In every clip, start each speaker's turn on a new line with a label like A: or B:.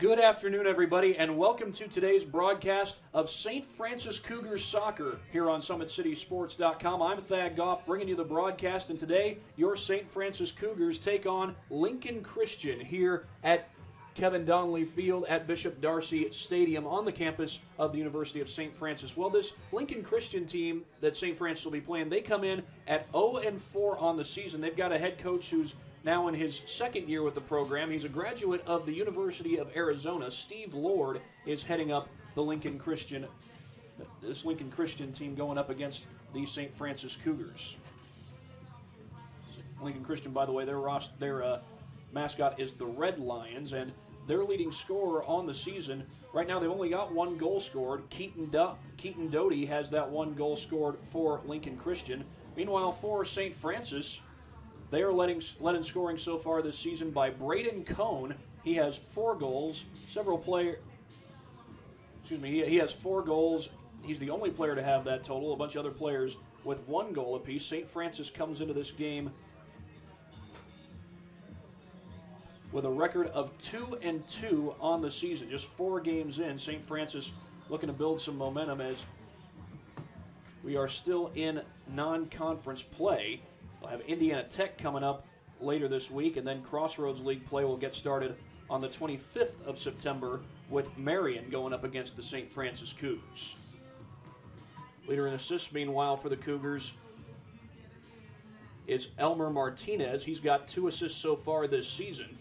A: Good afternoon, everybody, and welcome to today's broadcast of St. Francis Cougars Soccer here on SummitCitySports.com. I'm Thad Goff, bringing you the broadcast, and today your St. Francis Cougars take on Lincoln Christian here at Kevin Donnelly Field at Bishop Darcy Stadium on the campus of the University of St. Francis. Well, this Lincoln Christian team that St. Francis will be playing, they come in at 0-4 on the season. They've got a head coach who's now in his second year with the program. He's a graduate of the University of Arizona. Steve Lord is heading up the Lincoln Christian, this Lincoln Christian team going up against the St. Francis Cougars. Lincoln Christian, by the way, their mascot is the Red Lions, and their leading scorer on the season, right now they've only got one goal scored. Keaton Doty has that one goal scored for Lincoln Christian. Meanwhile, for St. Francis, they are letting scoring so far this season by Braden Cohn. He has 4 goals. He has 4 goals. He's the only player to have that total. A bunch of other players with 1 goal apiece. St. Francis comes into this game with a record of 2-2 on the season. Just 4 games in, St. Francis looking to build some momentum as we are still in non-conference play. We'll have Indiana Tech coming up later this week, and then Crossroads League play will get started on the 25th of September with Marion going up against the St. Francis Cougars. Leader in assists, meanwhile, for the Cougars is Elmer Martinez. He's got 2 assists so far this season,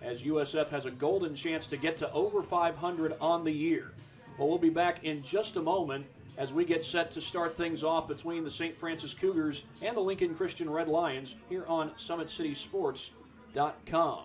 A: as USF has a golden chance to get to over 500 on the year. Well, we'll be back in just a moment as we get set to start things off between the St. Francis Cougars and the Lincoln Christian Red Lions here on SummitCitySports.com.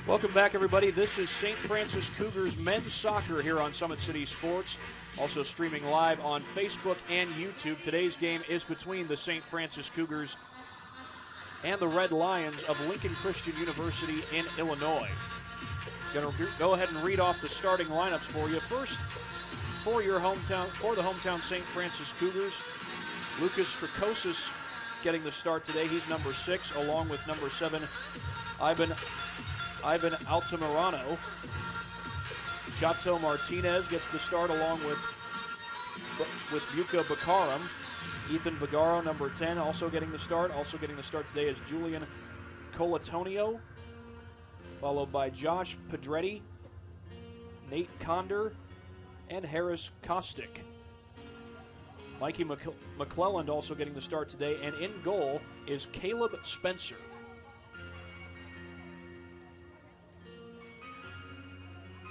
A: Welcome back, everybody. This is St. Francis Cougars men's soccer here on Summit City Sports, also streaming live on Facebook and YouTube. Today's game is between the St. Francis Cougars and the Red Lions of Lincoln Christian University in Illinois. Going to go ahead and read off the starting lineups for you. First, for the hometown St. Francis Cougars, Lucas Strakosis getting the start today. He's number 6, along with number 7, Ivan Altamirano. Chateau Martinez gets the start along with Buka Bakaram. Ethan Vigaro, number 10, also getting the start. Also getting the start today is Julian Colatonio, followed by Josh Pedretti, Nate Conder, and Harris Kostick. Mikey McClelland also getting the start today, and in goal is Caleb Spencer.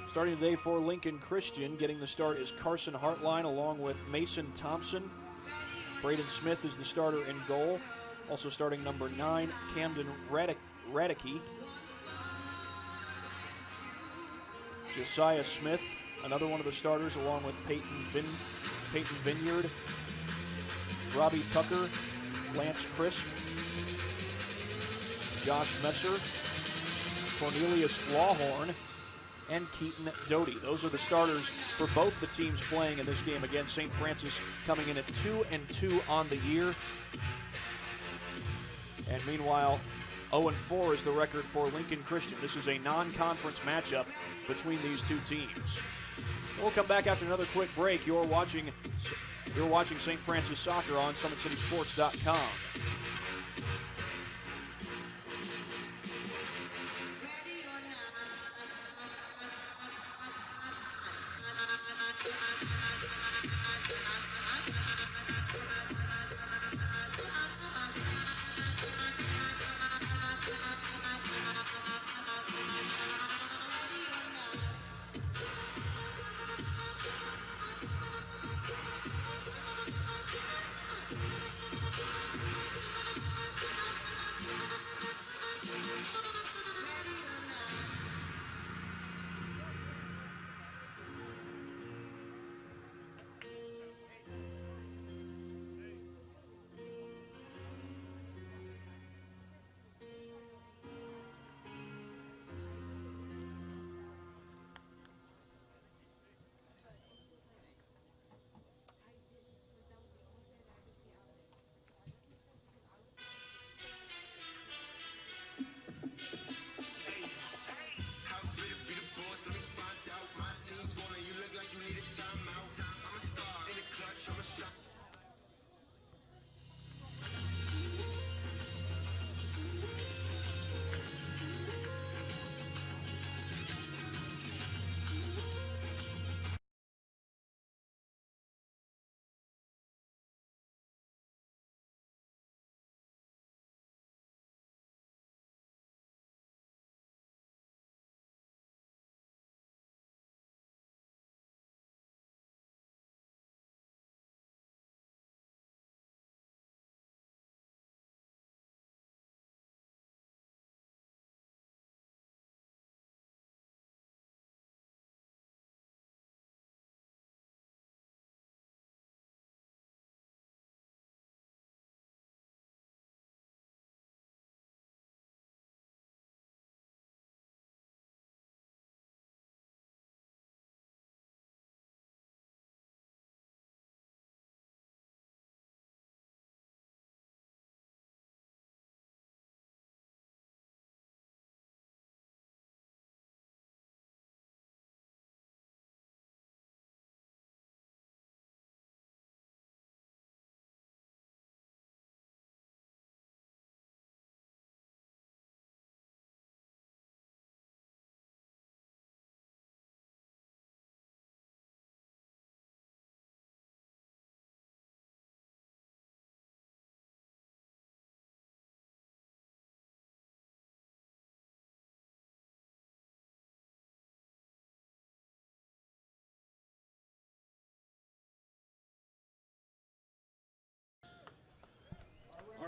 A: Starting today for Lincoln Christian, getting the start is Carson Hartline along with Mason Thompson. Braden Smith is the starter in goal. Also starting number 9, Camden Radicke. Josiah Smith, another one of the starters, along with Peyton Vineyard, Robbie Tucker, Lance Crisp, Josh Messer, Cornelius Lawhorn, and Keaton Doty. Those are the starters for both the teams playing in this game. Again, St. Francis coming in at 2-2 on the year. And meanwhile, 0-4 is the record for Lincoln Christian. This is a non-conference matchup between these two teams. We'll come back after another quick break. You're watching St. Francis Soccer on SummitCitySports.com.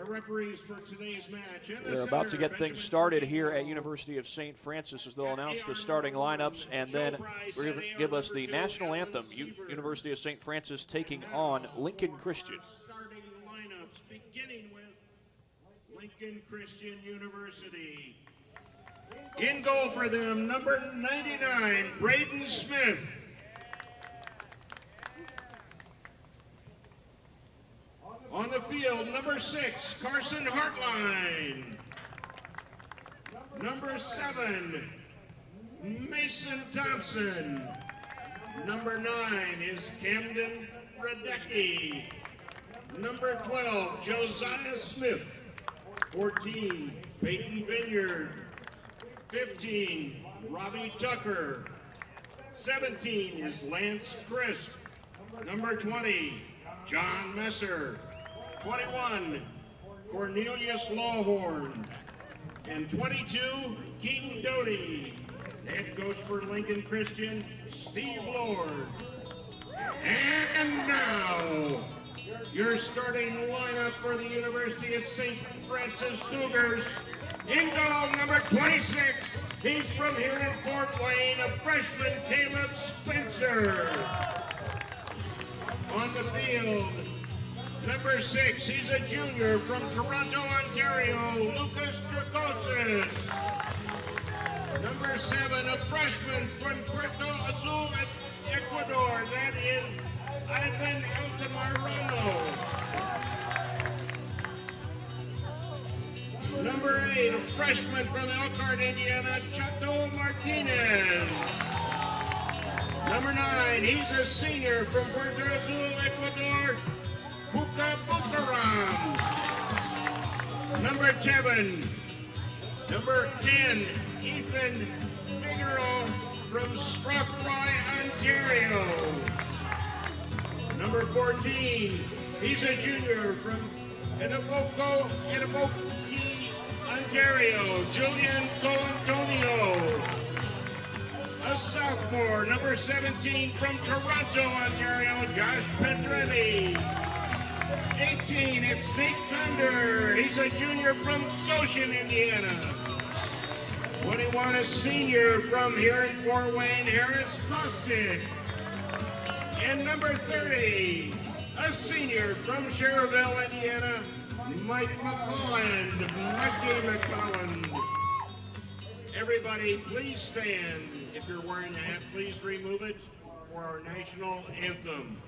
B: Our referees for today's match.
A: They're about to get things started here at University of St. Francis as they'll announce the starting lineups and then give us the national anthem. University of St. Francis taking on Lincoln Christian.
B: Starting lineups beginning with Lincoln Christian University. In goal for them, number 99, Braden Smith. On the field, number 6, Carson Hartline. Number 7, Mason Thompson. Number 9 is Camden Radecki. Number 12, Josiah Smith. 14, Peyton Vineyard. 15, Robbie Tucker. 17 is Lance Crisp. Number 20, John Messer. 21, Cornelius Lawhorn. And 22, Keaton Doty. Head coach for Lincoln Christian, Steve Lord. And now, your starting lineup for the University of St. Francis Cougars. In goal, number 26. He's from here in Fort Wayne, a freshman, Caleb Spencer. On the field, number 6, he's a junior from Toronto, Ontario, Lucas Dracosis. Number 7, a freshman from Puerto Azul, Ecuador, that is Ivan Altamirano. Number 8, a freshman from Elkhart, Indiana, Chato Martinez. Number 9, he's a senior from Puerto Azul, Ecuador, Puka Bukaram. Number 10, Ethan Figueroa from Strathroy, Ontario. Number 14, he's a junior from Etobicoke, Ontario, Julian Colantonio. A sophomore, number 17 from Toronto, Ontario, Josh Pedretti. 18, it's Nate Thunder. He's a junior from Goshen, Indiana. 21, a senior from here in Fort Wayne, Harris Kostick. And number 30, a senior from Cherville, Indiana, Mike McClelland. Mikey McClelland. Everybody, please stand. If you're wearing a hat, please remove it for our national anthem.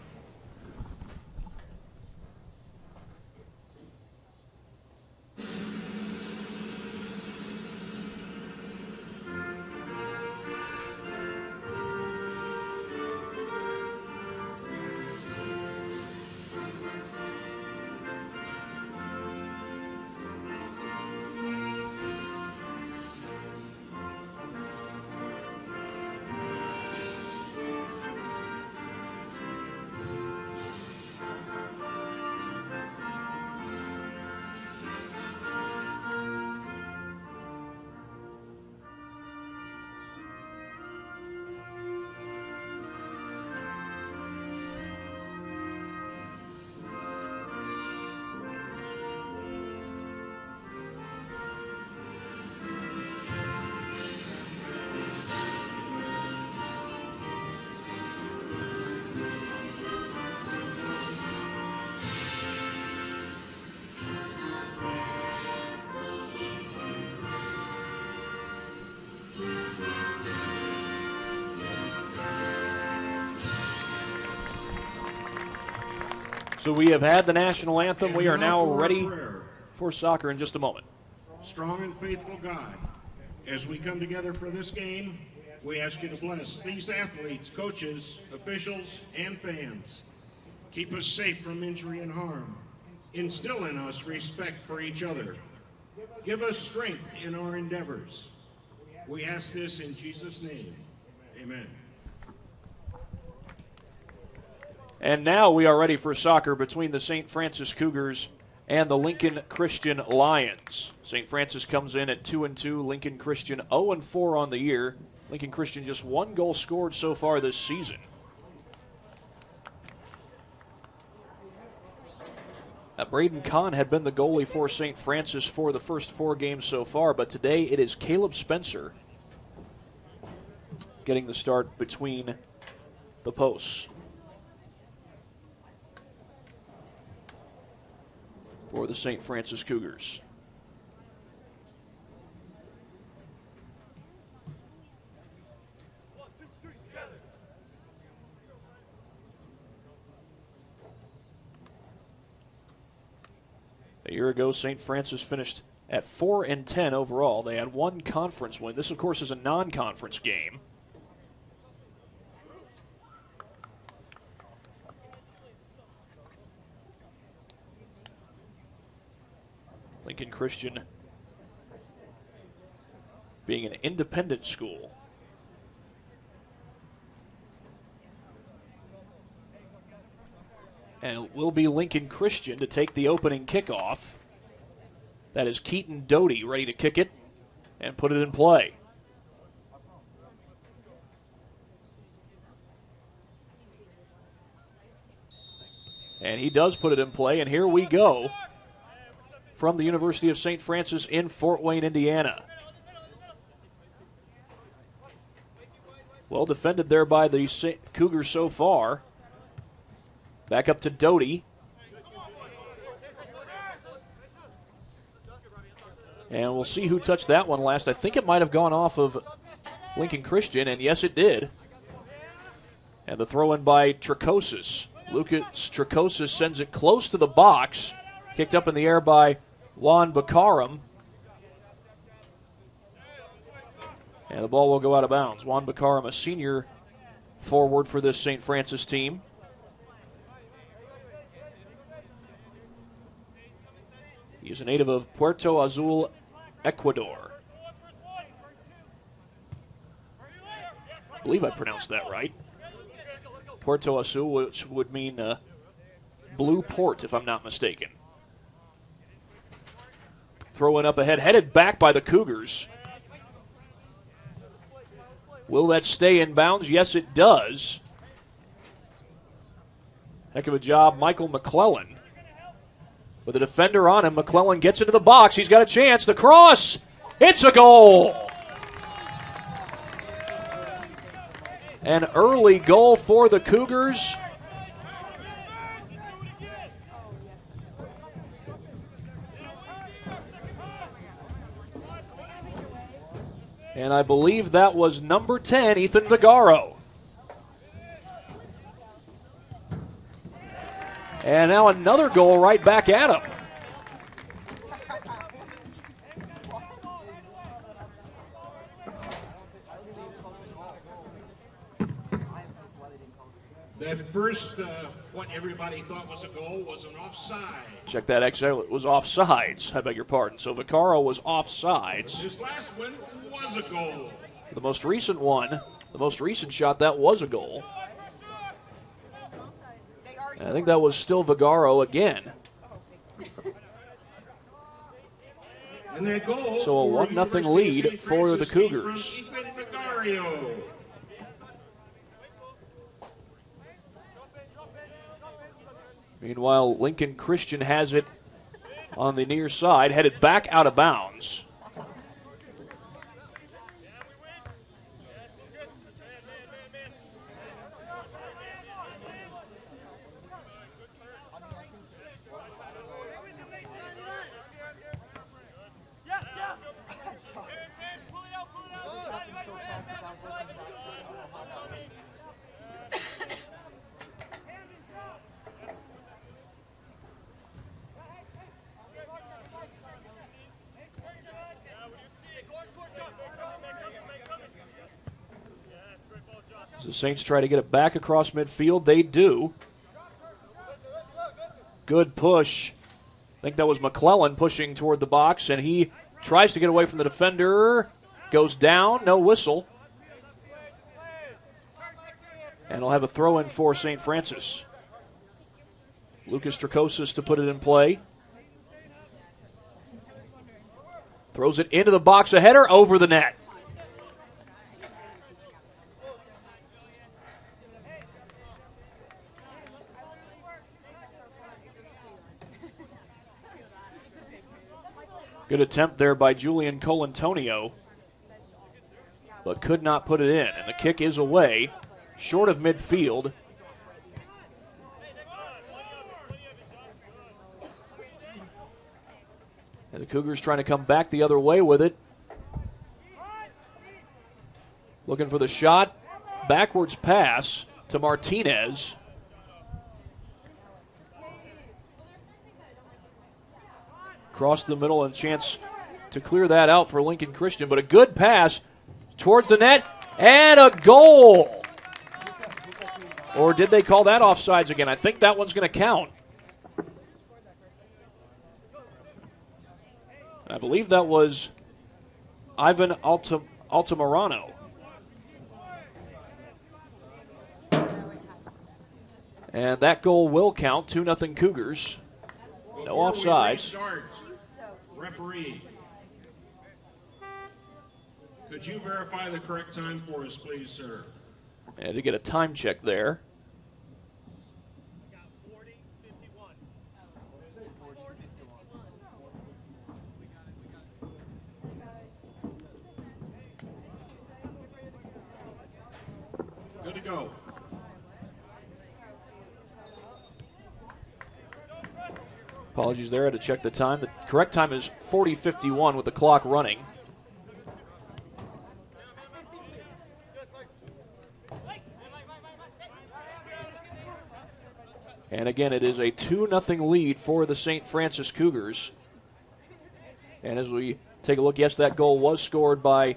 A: So we have had the national anthem. We are now ready for soccer in just a moment.
B: Strong and faithful God, as we come together for this game, we ask you to bless these athletes, coaches, officials, and fans. Keep us safe from injury and harm. Instill in us respect for each other. Give us strength in our endeavors. We ask this in Jesus' name. Amen.
A: And now we are ready for soccer between the St. Francis Cougars and the Lincoln Christian Lions. St. Francis comes in at 2-2. Lincoln Christian 0-4 on the year. Lincoln Christian just 1 goal scored so far this season. Braden Kahn had been the goalie for St. Francis for the first 4 games so far, but today it is Caleb Spencer getting the start between the posts for the St. Francis Cougars. A year ago, St. Francis finished at 4-10 overall. They had 1 conference win. This, of course, is a non-conference game. Lincoln Christian being an independent school. And it will be Lincoln Christian to take the opening kickoff. That is Keaton Doty ready to kick it and put it in play. And he does put it in play, and here we go from the University of St. Francis in Fort Wayne, Indiana. Well defended there by the Cougars so far. Back up to Doty. And we'll see who touched that one last. I think it might have gone off of Lincoln Christian, and yes, it did. And the throw in by Tricosis. Lucas Tricosis sends it close to the box. Kicked up in the air by Juan Bakaram. And the ball will go out of bounds. Juan Bakaram, a senior forward for this St. Francis team. He is a native of Puerto Azul, Ecuador. I believe I pronounced that right. Puerto Azul, which would mean blue port, if I'm not mistaken. Throwing up ahead, headed back by the Cougars. Will that stay in bounds? Yes, it does. Heck of a job, Michael McClellan. With a defender on him, McClellan gets into the box. He's got a chance. The cross. It's a goal. An early goal for the Cougars. And I believe that was number 10, Ethan Vigaro. And now another goal right back at him.
B: That first, what everybody thought was a goal was an offside.
A: Check that, actually, it was offsides. I beg your pardon. So Vaccaro was offsides.
B: His last one was a goal.
A: The most recent one, the most recent shot, that was a goal. And I think that was still Vigaro again.
B: And that goal
A: so a 1-0 lead for the Cougars. Meanwhile, Lincoln Christian has it on the near side, headed back out of bounds. The Saints try to get it back across midfield. They do. Good push. I think that was McClellan pushing toward the box, and he tries to get away from the defender. Goes down. No whistle. And he'll have a throw in for St. Francis. Lucas Tricosis to put it in play. Throws it into the box. A header over the net. Good attempt there by Julian Colantonio, but could not put it in. And the kick is away, short of midfield. And the Cougars trying to come back the other way with it. Looking for the shot. Backwards pass to Martinez. Across the middle and a chance to clear that out for Lincoln Christian. But a good pass towards the net and a goal. Or did they call that offsides again? I think that one's going to count. I believe that was Ivan Altamirano. And that goal will count. 2-0 Cougars. No offsides.
B: Referee, could you verify the correct time for us, please, sir?
A: And to get a time check there.
B: Good to go.
A: Apologies there, I had to check the time. The correct time is 40:51 with the clock running. And again, it is a 2-0 lead for the St. Francis Cougars. And as we take a look, yes, that goal was scored by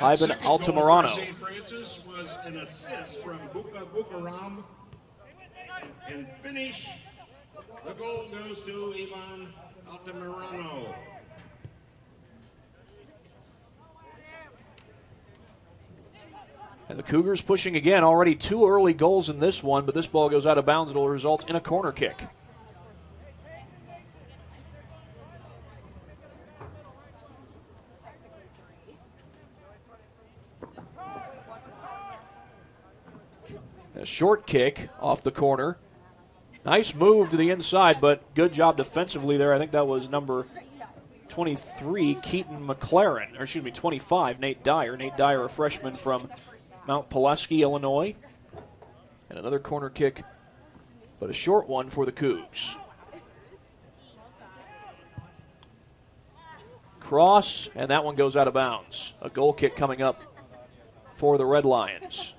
A: Ivan Altamirano.
B: St. Francis was an assist from Bukaram. And finish. The goal goes to Ivan Altamirano.
A: And the Cougars pushing again. Already 2 early goals in this one, but this ball goes out of bounds. It will result in a corner kick. A short kick off the corner. Nice move to the inside, but good job defensively there. I think that was number 23, Keaton McLaren, or excuse me, 25, Nate Dyer. Nate Dyer, a freshman from Mount Pulaski, Illinois. And another corner kick, but a short one for the Cougs. Cross, and that one goes out of bounds. A goal kick coming up for the Red Lions.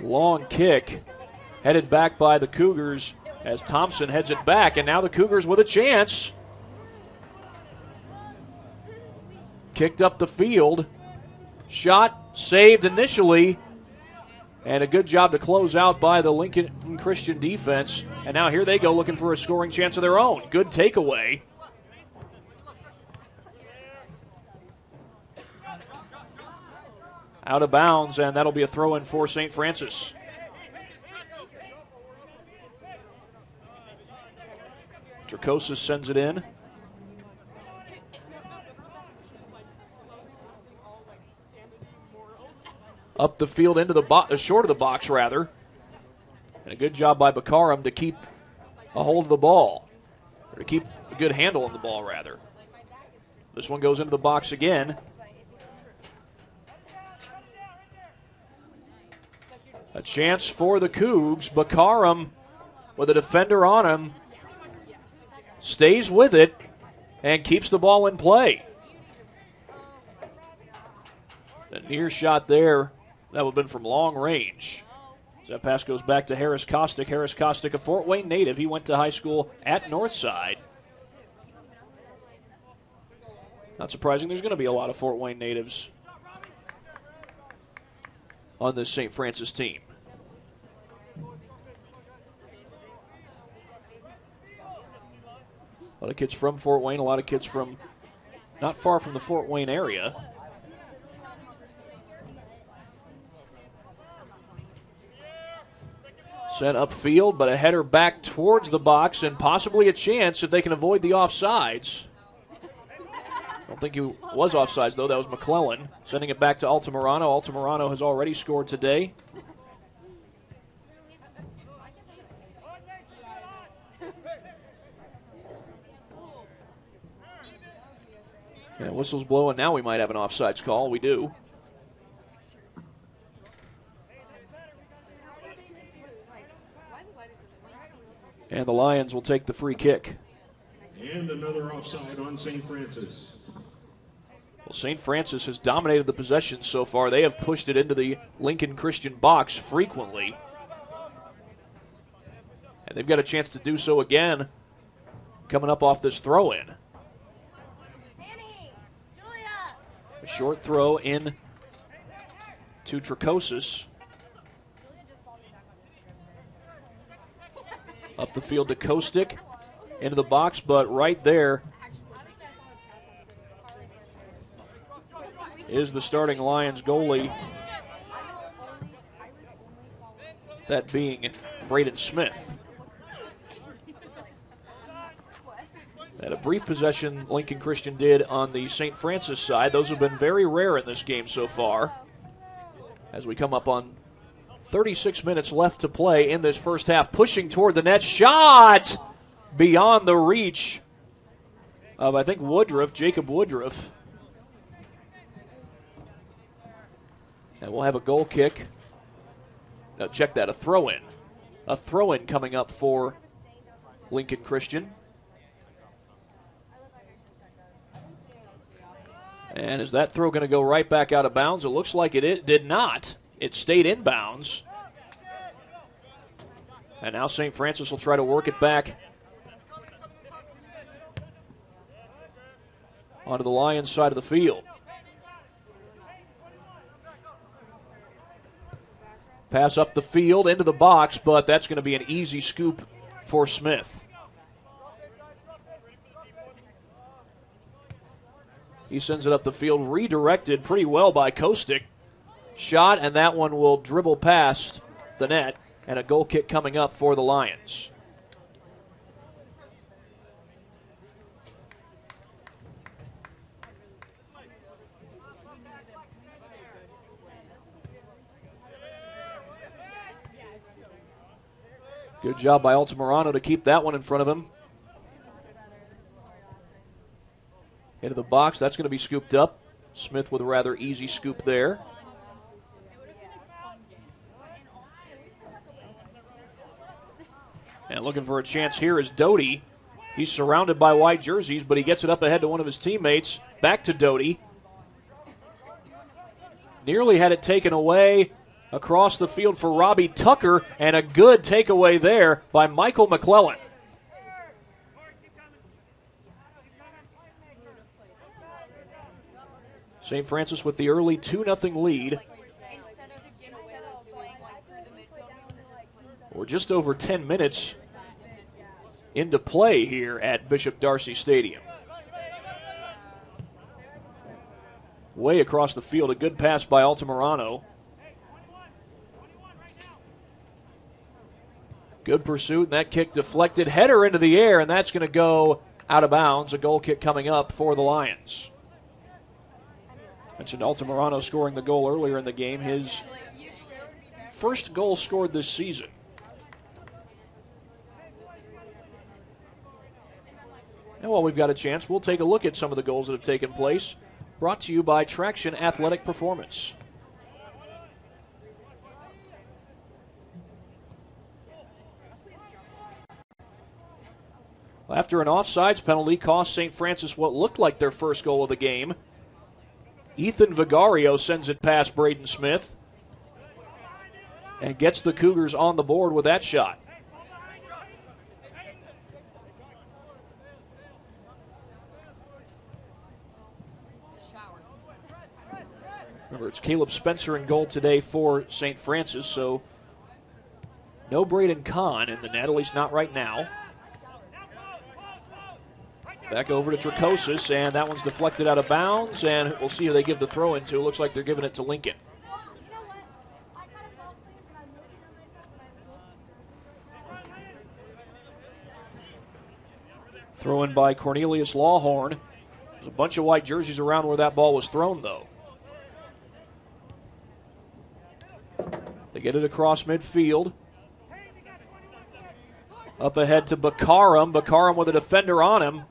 A: Long kick headed back by the Cougars as Thompson heads it back, and now the Cougars with a chance. Kicked up the field. Shot saved initially, and a good job to close out by the Lincoln Christian defense. And now here they go looking for a scoring chance of their own. Good takeaway. Out of bounds, and that'll be a throw-in for St. Francis. Dracosis sends it in. Up the field into the short of the box, rather. And a good job by Bakaram to keep a hold of the ball, or to keep a good handle on the ball, rather. This one goes into the box again. A chance for the Cougs. Bakaram with a defender on him. Stays with it and keeps the ball in play. The near shot there, that would have been from long range. That pass goes back to Harris Kostick. Harris Kostick, a Fort Wayne native. He went to high school at Northside. Not surprising, there's going to be a lot of Fort Wayne natives on this St. Francis team. A lot of kids from Fort Wayne, a lot of kids from not far from the Fort Wayne area. Sent upfield, but a header back towards the box and possibly a chance if they can avoid the offsides. I don't think he was offsides, though. That was McClellan sending it back to Altamirano. Altamirano has already scored today. And whistle's blowing. Now we might have an offsides call. We do. And the Lions will take the free kick.
B: And another offside on St. Francis.
A: Well, St. Francis has dominated the possession so far. They have pushed it into the Lincoln Christian box frequently. And they've got a chance to do so again coming up off this throw-in. A short throw in to Tricosis. Up the field to Kostick. Into the box, but right there is the starting Lions goalie, that being Braden Smith. Had a brief possession Lincoln Christian did on the St. Francis side. Those have been very rare in this game so far. As we come up on 36 minutes left to play in this first half, pushing toward the net. Shot beyond the reach of, I think, Woodruff, Jacob Woodruff. And we'll have a goal kick. Now check that, a throw-in. A throw-in coming up for Lincoln Christian. And is that throw going to go right back out of bounds? It looks like it did not. It stayed in bounds. And now St. Francis will try to work it back onto the Lions side of the field. Pass up the field into the box, but that's going to be an easy scoop for Smith. He sends it up the field, redirected pretty well by Kostick. Shot, and that one will dribble past the net, and a goal kick coming up for the Lions. Good job by Altamirano to keep that one in front of him. Into the box, that's going to be scooped up. Smith with a rather easy scoop there. And looking for a chance here is Doty. He's surrounded by white jerseys, but he gets it up ahead to one of his teammates. Back to Doty. Nearly had it taken away across the field for Robbie Tucker, and a good takeaway there by Michael McClellan. St. Francis with the early 2-0 lead. We're just over 10 minutes into play here at Bishop Darcy Stadium. Way across the field, a good pass by Altamirano. Good pursuit, and that kick deflected. Header into the air, and that's going to go out of bounds. A goal kick coming up for the Lions. Mentioned Altamirano scoring the goal earlier in the game. His first goal scored this season. And while we've got a chance, we'll take a look at some of the goals that have taken place. Brought to you by Traction Athletic Performance. After an offsides penalty cost St. Francis what looked like their first goal of the game, Ethan Vigario sends it past Braden Smith and gets the Cougars on the board with that shot. Remember, it's Caleb Spencer in goal today for St. Francis, so no Braden Kahn in the net, at least not right now. Back over to Tricosis, and that one's deflected out of bounds, and we'll see who they give the throw into. It looks like they're giving it to Lincoln. Throw in by Cornelius Lawhorn. There's a bunch of white jerseys around where that ball was thrown, though. They get it across midfield. Up ahead to Bakaram. Bakaram with a defender on him.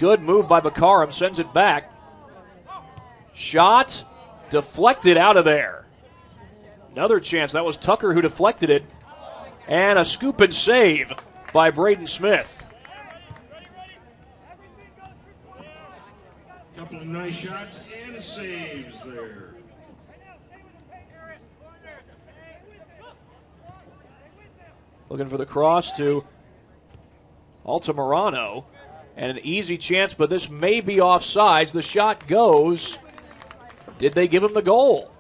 A: Good move by Bakaram, sends it back. Shot deflected out of there. Another chance. That was Tucker who deflected it. And a scoop and save by Braden Smith.
B: Couple of nice shots and saves there.
A: Looking for the cross to Altamirano. And an easy chance, but this may be offsides. The shot goes. Did they give him the goal?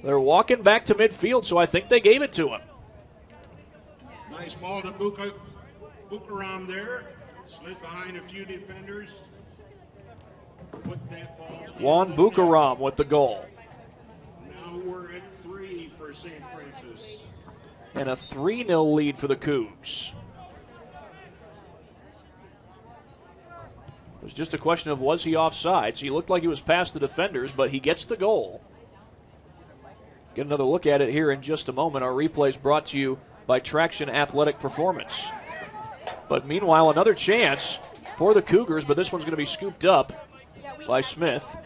A: They're walking back to midfield, so I think they gave it to him.
B: Nice ball to Bukaram there. Slid behind a few defenders. Put that ball
A: Juan Bukaram with the goal.
B: Now we're at 3 for St. Francis.
A: And a 3-0 lead for the Cougs. It was just a question of was he offsides. He looked like he was past the defenders, but he gets the goal. Get another look at it here in just a moment. Our replay is brought to you by Traction Athletic Performance. But meanwhile, another chance for the Cougars, but this one's going to be scooped up by Smith.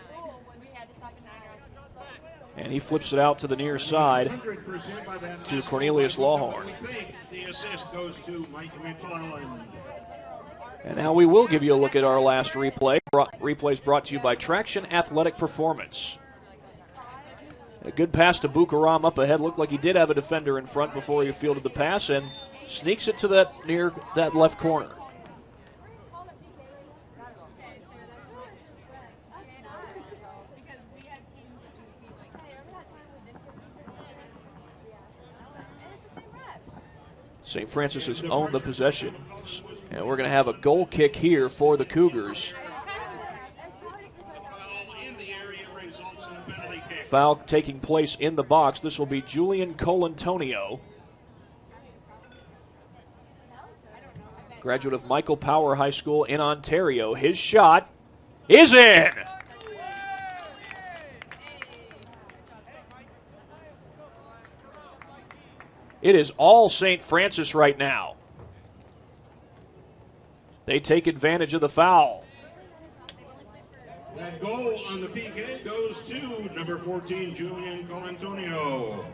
A: And he flips it out to the near side to Cornelius Lawhorn.
B: The assist goes to Mike McClellan.
A: And now we will give you a look at our last replay. Replay is brought to you by Traction Athletic Performance. A good pass to Bukaram up ahead. Looked like he did have a defender in front before he fielded the pass and sneaks it to that near that left corner. St. Francis has owned the possession. And we're going to have a goal kick here for the Cougars. Foul taking place in the box. This will be Julian Colantonio, graduate of Michael Power High School in Ontario. His shot is in. It is all St. Francis right now. They take advantage of the foul.
B: That goal on the PK goes to number 14, Julian Colantonio.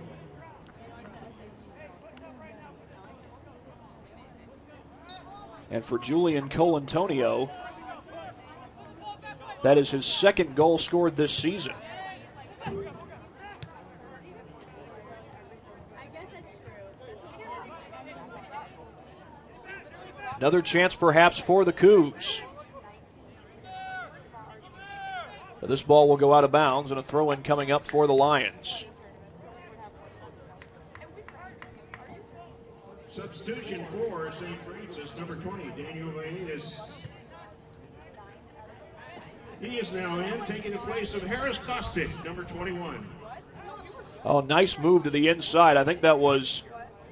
A: And for Julian Colantonio, that is his second goal scored this season. Another chance perhaps for the Cougs. But this ball will go out of bounds and a throw-in coming up for the Lions.
B: Substitution for St. Francis, number 20, Daniel Vaedis. He is now in, taking the place of Harris Kostic, number 21.
A: Oh, nice move to the inside. I think that was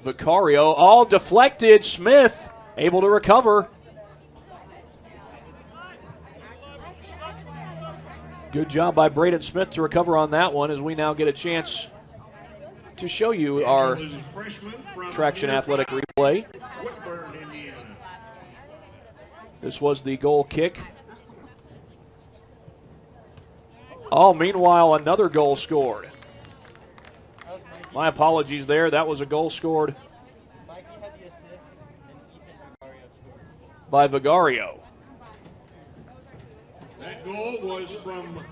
A: Vicario. All deflected. Smith able to recover. Good job by Braden Smith to recover on that one as we now get a chance to show you our Traction Athletic replay. This was the goal kick. Oh, meanwhile, another goal scored. My apologies there. That was a goal scored by Vigario.
B: That goal was from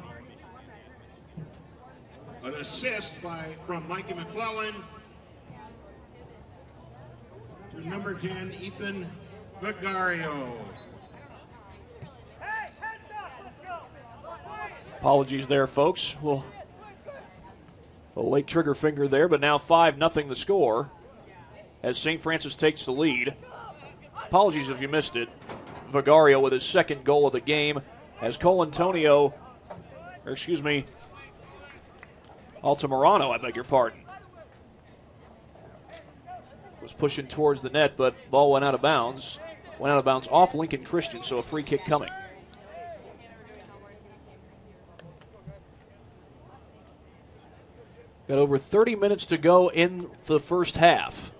B: an assist from Mikey McClellan to number 10, Ethan Vigario.
A: Apologies there, folks. Well, a late trigger finger there, but now 5-0 the score as St. Francis takes the lead. Apologies if you missed it. Vigario with his second goal of the game as Altamirano, I beg your pardon, was pushing towards the net, but ball went out of bounds. Went out of bounds off Lincoln Christian, so a free kick coming. Got over 30 minutes to go in the first half.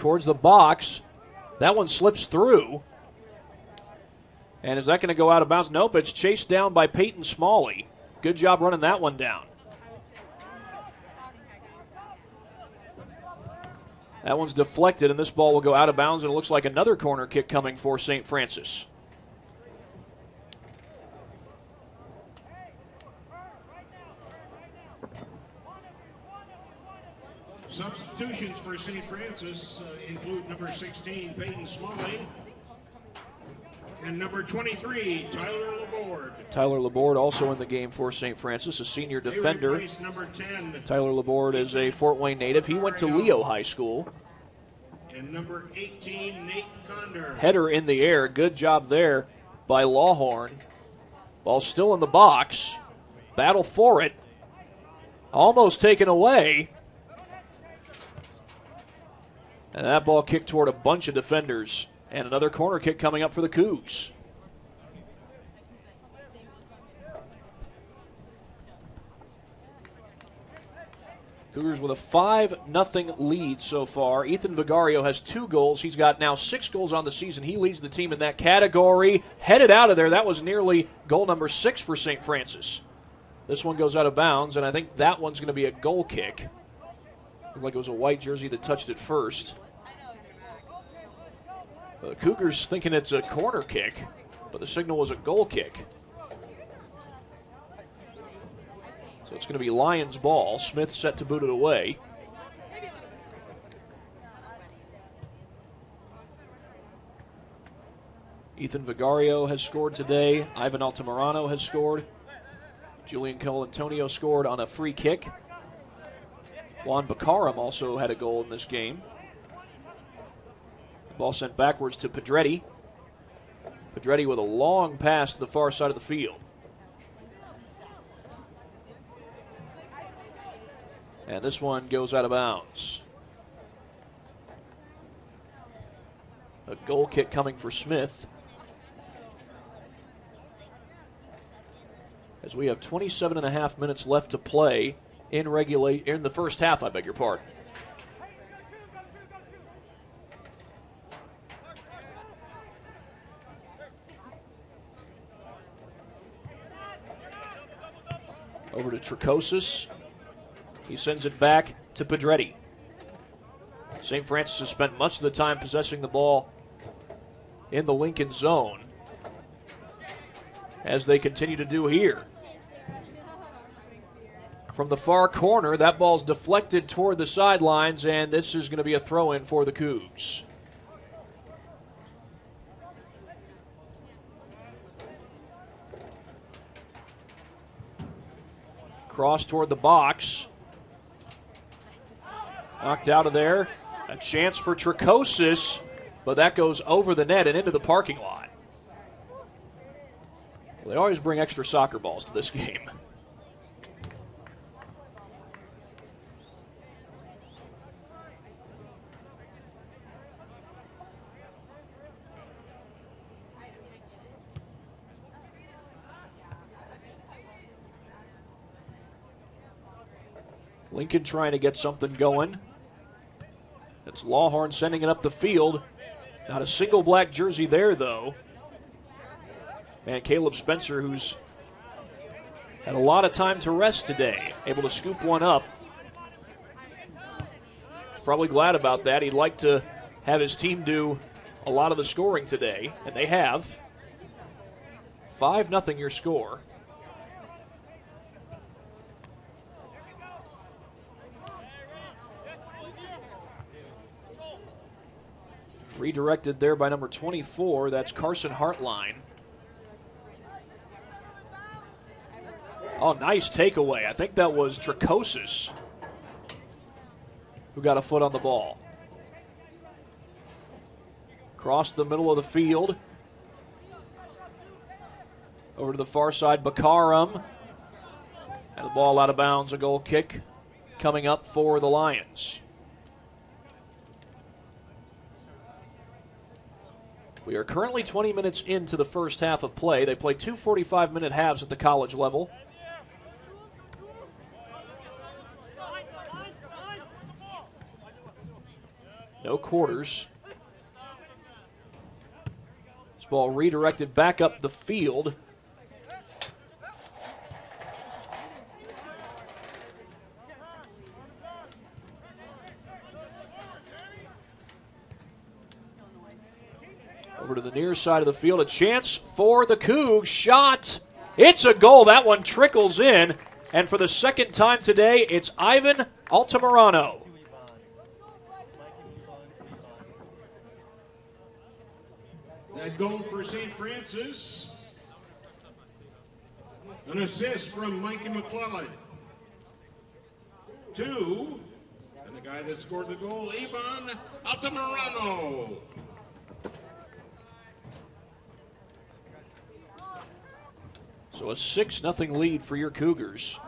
A: towards the box. That one slips through. And is that going to go out of bounds? Nope, it's chased down by Peyton Smalley. Good job running that one down. That one's deflected, and this ball will go out of bounds, and it looks like another corner kick coming for St. Francis.
B: Substitutions for St. Francis include number 16, Peyton Smalley, and number 23, Tyler Laborde.
A: Tyler Laborde also in the game for St. Francis, a senior defender.
B: Number 10,
A: Tyler Laborde is a Fort Wayne native. He went to Leo High School.
B: And number 18, Nate Conder.
A: Header in the air. Good job there by Lawhorn. Ball still in the box. Battle for it. Almost taken away. And that ball kicked toward a bunch of defenders. And another corner kick coming up for the Cougs. Cougars with a 5-0 lead so far. Ethan Vigario has 2 goals. He's got now 6 goals on the season. He leads the team in that category. Headed out of there. That was nearly goal number 6 for St. Francis. This one goes out of bounds, and I think that one's going to be a goal kick. Looked like it was a white jersey that touched it first. The Cougars thinking it's a corner kick, but the signal was a goal kick. So it's going to be Lions ball. Smith set to boot it away. Ethan Vigario has scored today. Ivan Altamirano has scored. Julian Colantonio scored on a free kick. Juan Bakaram also had a goal in this game. The ball sent backwards to Pedretti. Pedretti with a long pass to the far side of the field. And this one goes out of bounds. A goal kick coming for Smith. As we have 27.5 minutes left to play in the first half, I beg your pardon. Over to Tricosis. He sends it back to Pedretti. St. Francis has spent much of the time possessing the ball in the Lincoln zone, as they continue to do here. From the far corner, that ball's deflected toward the sidelines, and this is going to be a throw-in for the Cougs. Cross toward the box. Knocked out of there. A chance for Tricosis, but that goes over the net and into the parking lot. Well, they always bring extra soccer balls to this game. Lincoln trying to get something going. It's Lawhorn sending it up the field. Not a single black jersey there, though. And Caleb Spencer, who's had a lot of time to rest today, able to scoop one up. He's probably glad about that. He'd like to have his team do a lot of the scoring today, and they have. 5-0 your score. Redirected there by number 24. That's Carson Hartline. Oh, nice takeaway. I think that was Tricosis who got a foot on the ball. Across the middle of the field. Over to the far side, Bakaram. And the ball out of bounds, a goal kick coming up for the Lions. We are currently 20 minutes into the first half of play. They play 2 45-minute halves at the college level. No quarters. This ball redirected back up the field. Over to the near side of the field. A chance for the Cougs. Shot. It's a goal. That one trickles in. And for the second time today, it's Ivan Altamirano.
B: That goal for St. Francis. An assist from Mikey McClellan. 2. And the guy that scored the goal, Ivan Altamirano.
A: So a 6-0 lead for your Cougars.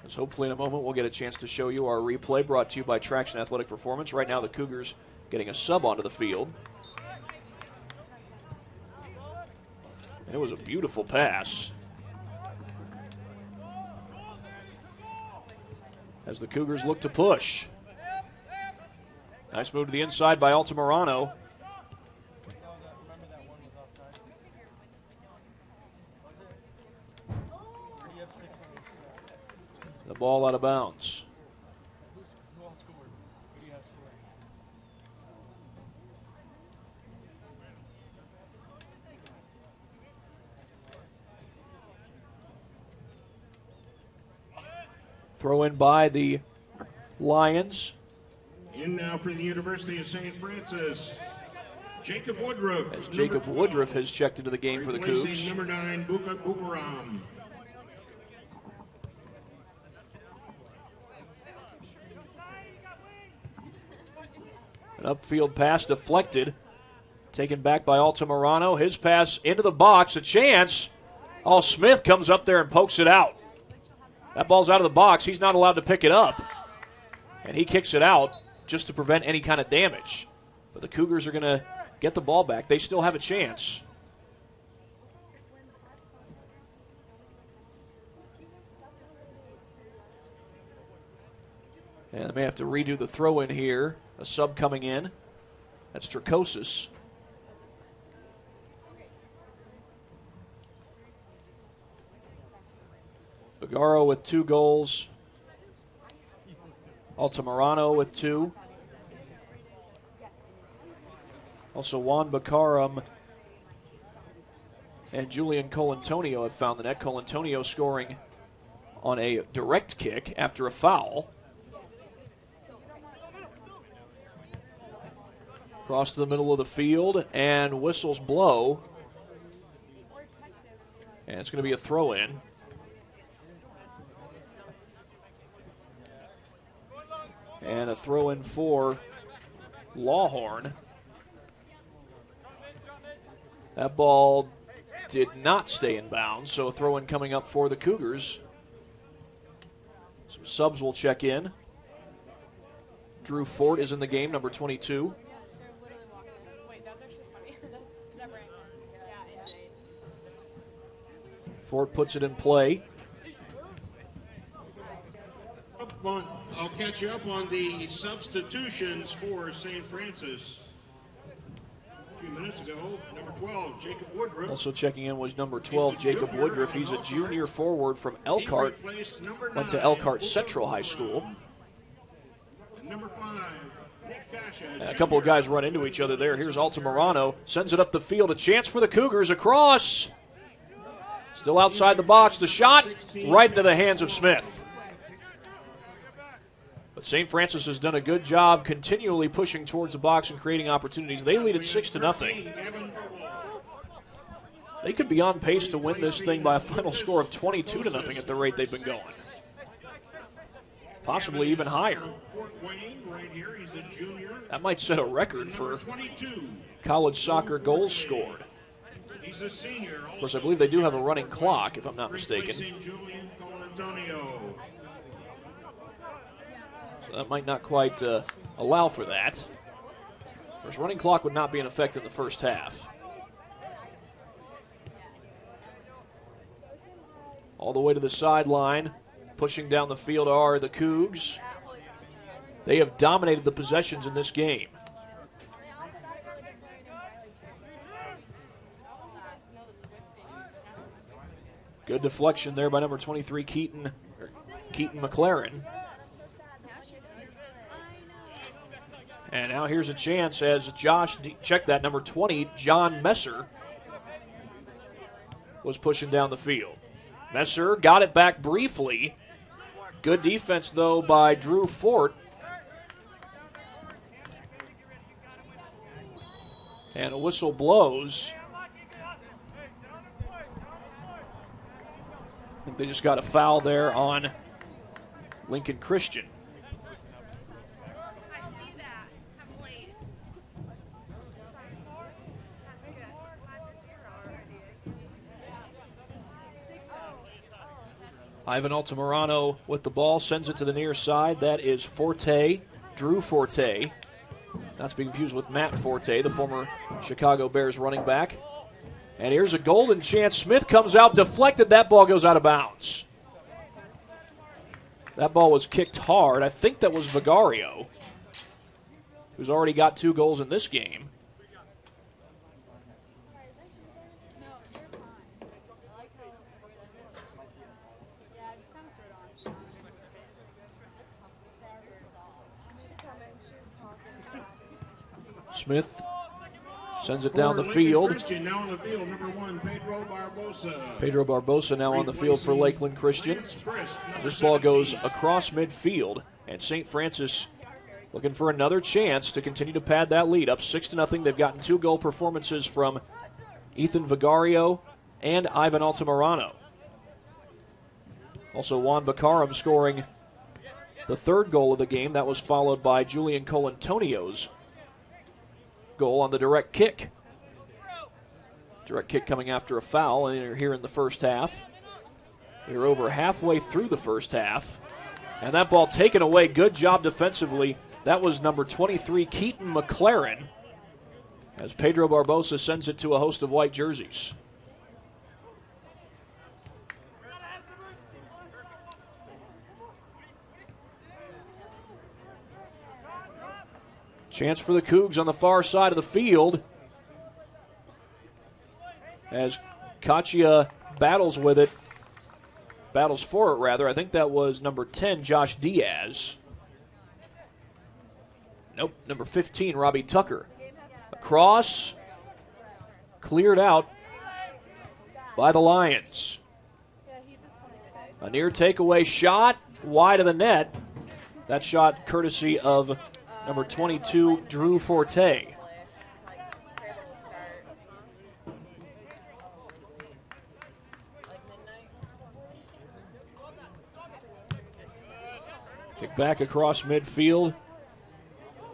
A: As hopefully in a moment we'll get a chance to show you our replay brought to you by Traction Athletic Performance. Right now the Cougars getting a sub onto the field. And it was a beautiful pass. As the Cougars look to push. Nice move to the inside by Altamirano. The ball out of bounds. Throw in by the Lions.
B: In now for the University of St. Francis, Jacob Woodruff.
A: As Jacob Woodruff has checked into the game for the Cougs.
B: Number 9, Buka Bukaram.
A: An upfield pass deflected. Taken back by Altamirano. His pass into the box. A chance. Oh, Smith comes up there and pokes it out. That ball's out of the box. He's not allowed to pick it up. And he kicks it out just to prevent any kind of damage. But the Cougars are going to get the ball back. They still have a chance. And they may have to redo the throw in here. A sub coming in. That's Dracosis. Bagaro with 2 goals. Altamirano with 2. Also Juan Bakaram and Julian Colantonio have found the net. Colantonio scoring on a direct kick after a foul. Cross to the middle of the field, and whistles blow. And it's going to be a throw-in. And a throw-in for Lawhorn. That ball did not stay in bounds, so a throw-in coming up for the Cougars. Some subs will check in. Drew Fort is in the game, number 22. Fort puts it in play.
B: I'll catch you up on the substitutions for St. Francis. A few minutes ago, number 12, Jacob Woodruff.
A: Also checking in was number 12, Jacob Woodruff. He's a junior forward from Elkhart. Went to Elkhart Central High School.
B: Number 5, Nick Kasha.
A: And a couple of guys run into each other there. Here's Altamirano. Sends it up the field. A chance for the Cougars across. Still outside the box. The shot right into the hands of Smith. But St. Francis has done a good job continually pushing towards the box and creating opportunities. They lead at 6-0. They could be on pace to win this thing by a final score of 22-0 at the rate they've been going. Possibly even higher. That might set a record for college soccer goals scored. Of course, I believe they do have a running clock, if I'm not mistaken. So that might not quite allow for that. Of course, running clock would not be in effect in the first half. All the way to the sideline. Pushing down the field are the Cougs. They have dominated the possessions in this game. Good deflection there by number 23, Keaton McLaren. And now here's a chance as check that, number 20, John Messer, was pushing down the field. Messer got it back briefly. Good defense, though, by Drew Fort. And a whistle blows. I think they just got a foul there on Lincoln Christian. Ivan Altamirano with the ball, sends it to the near side. That is Forte, Drew Forte. Not to be confused with Matt Forte, the former Chicago Bears running back. And here's a golden chance. Smith comes out, deflected. That ball goes out of bounds. That ball was kicked hard. I think that was Vigario, who's already got 2 goals in this game. Smith sends it down the field.
B: Christian now on the field, number 1, Pedro Barbosa.
A: Pedro Barbosa now on the field for Lakeland Christian. This ball goes across midfield, and St. Francis looking for another chance to continue to pad that lead. Up 6-0. They've gotten 2 goal performances from Ethan Vigario and Ivan Altamirano. Also, Juan Baccarum scoring the 3rd goal of the game. That was followed by Julian Colantonio's goal on the direct kick. Direct kick coming after a foul here in the first half. We're over halfway through the first half. And that ball taken away. Good job defensively. That was number 23, Keaton McLaren, as Pedro Barbosa sends it to a host of white jerseys. Chance for the Cougs on the far side of the field as Kachia battles for it, rather. I think that was number 10, Josh Diaz. Nope, number 15, Robbie Tucker. Across, cleared out by the Lions. A near takeaway shot, wide of the net. That shot courtesy of number 22, Drew Forte. Kick back across midfield.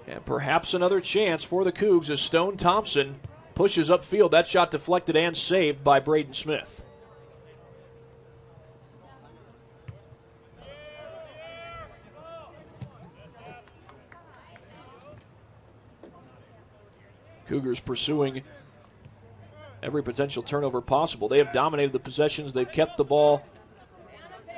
A: And perhaps another chance for the Cougs as Stone Thompson pushes upfield. That shot deflected and saved by Braden Smith. Cougars pursuing every potential turnover possible. They have dominated the possessions. They've kept the ball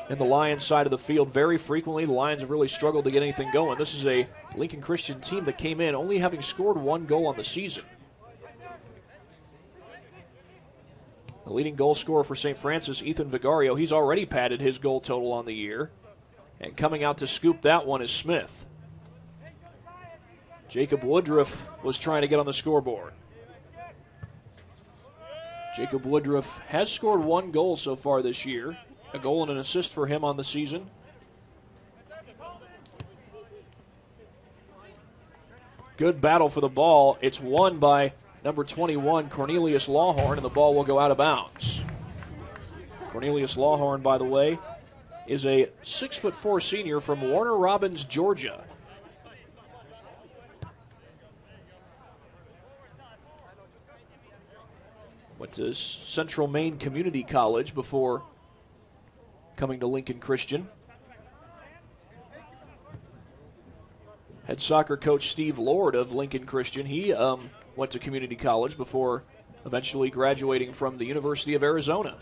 A: in the Lions side of the field very frequently. The Lions have really struggled to get anything going. This is a Lincoln Christian team that came in only having scored 1 goal on the season. The leading goal scorer for St. Francis, Ethan Vigario, he's already padded his goal total on the year. And coming out to scoop that one is Smith. Jacob Woodruff was trying to get on the scoreboard. Jacob Woodruff has scored 1 goal so far this year. A goal and an assist for him on the season. Good battle for the ball. It's won by number 21, Cornelius Lawhorn, and the ball will go out of bounds. Cornelius Lawhorn, by the way, is a 6'4" senior from Warner Robins, Georgia. Went to Central Maine Community College before coming to Lincoln Christian. Head soccer coach Steve Lord of Lincoln Christian, he went to community college before eventually graduating from the University of Arizona.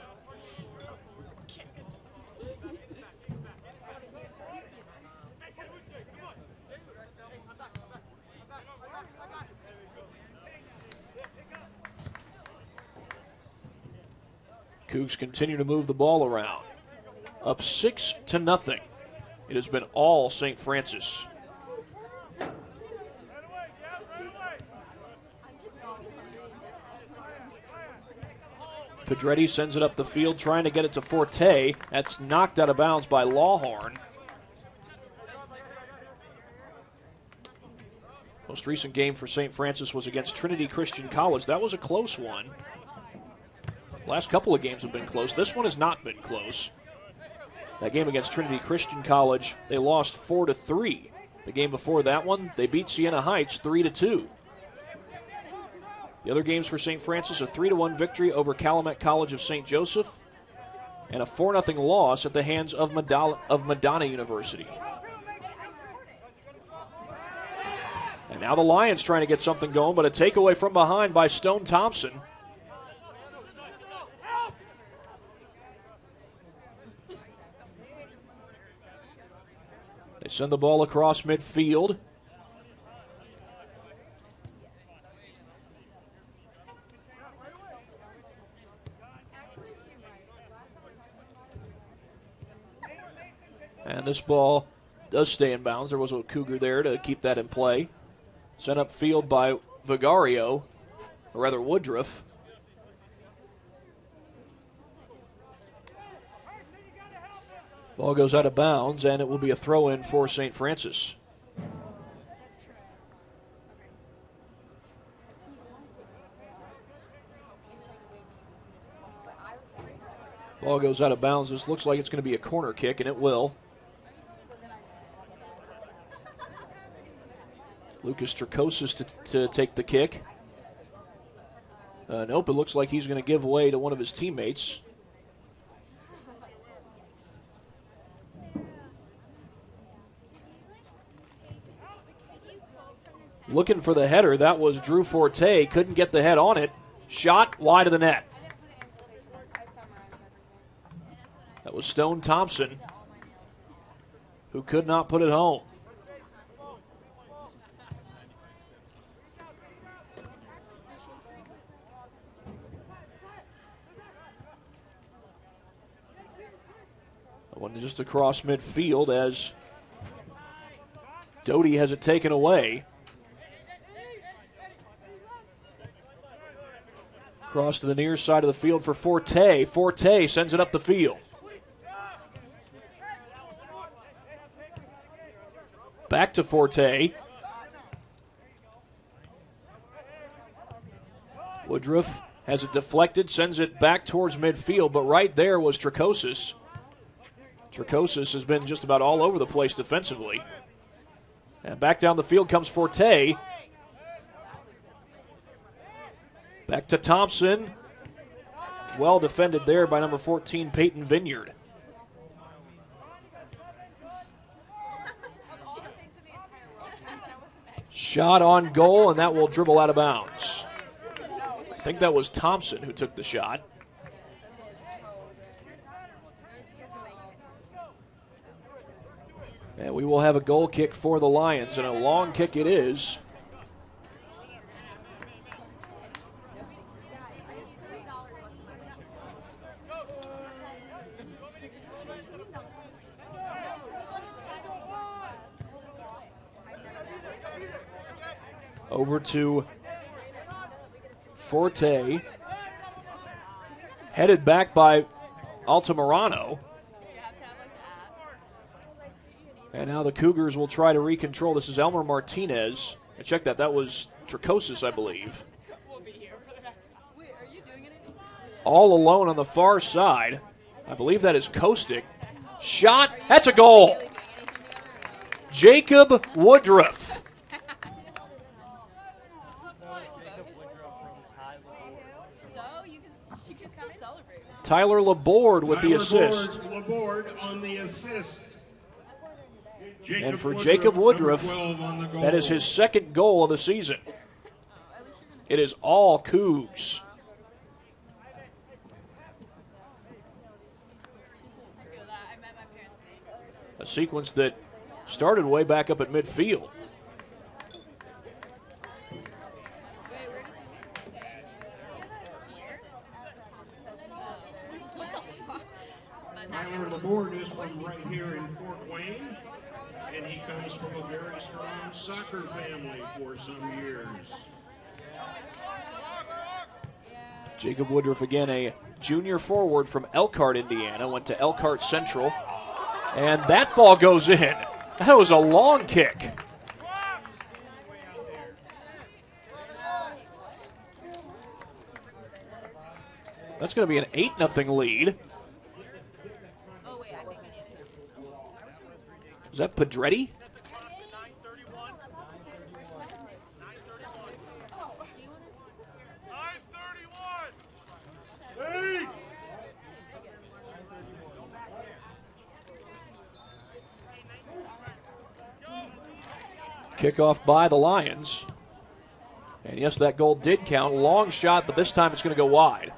A: Cougs continue to move the ball around. Up 6-0. It has been all St. Francis. Pedretti sends it up the field, trying to get it to Forte. That's knocked out of bounds by Lawhorn. Most recent game for St. Francis was against Trinity Christian College. That was a close one. Last couple of games have been close. This one has not been close. That game against Trinity Christian College, they lost 4-3. The game before that one, they beat Siena Heights 3-2. The other games for St. Francis, a 3-1 victory over Calumet College of St. Joseph, and a 4-0 loss at the hands of Madonna University. And now the Lions trying to get something going, but a takeaway from behind by Stone Thompson. They send the ball across midfield. And this ball does stay in bounds. There was a Cougar there to keep that in play. Sent up field by Vigario, or rather Woodruff. Ball goes out of bounds, and it will be a throw-in for St. Francis. Ball goes out of bounds. This looks like it's going to be a corner kick, and it will. Lucas Tricosis to take the kick. Nope, it looks like he's going to give way to one of his teammates. Looking for the header. That was Drew Forte. Couldn't get the head on it. Shot wide of the net. That was Stone Thompson, who could not put it home. One just across midfield as Doty has it taken away. Cross to the near side of the field for Forte. Forte sends it up the field. Back to Forte. Woodruff has it deflected, sends it back towards midfield, but right there was Tricosis. Tricosis has been just about all over the place defensively. And back down the field comes Forte. Back to Thompson. Well defended there by number 14, Peyton Vineyard. Shot on goal, and that will dribble out of bounds. I think that was Thompson who took the shot. And we will have a goal kick for the Lions, and a long kick it is. Over to Forte. Headed back by Altamirano. And now the Cougars will try to recontrol. This is Elmer Martinez. And check that. That was Tricosis, I believe. All alone on the far side. I believe that is Kostick. Shot. That's a goal. Jacob Woodruff. Tyler Laborde with the assist.
B: Laborde on the assist.
A: And for Jacob Woodruff, that is his second goal of the season. It is all Cougs. A sequence that started way back up at midfield.
B: Tyler Laborde is from right here in Fort Wayne, and he comes from a very strong soccer family for some years.
A: Jacob Woodruff, again, a junior forward from Elkhart, Indiana, went to Elkhart Central. And that ball goes in. That was a long kick. That's going to be an 8-0 lead. Is that Pedretti? Kickoff by the Lions. And yes, that goal did count. Long shot, but this time it's going to go wide.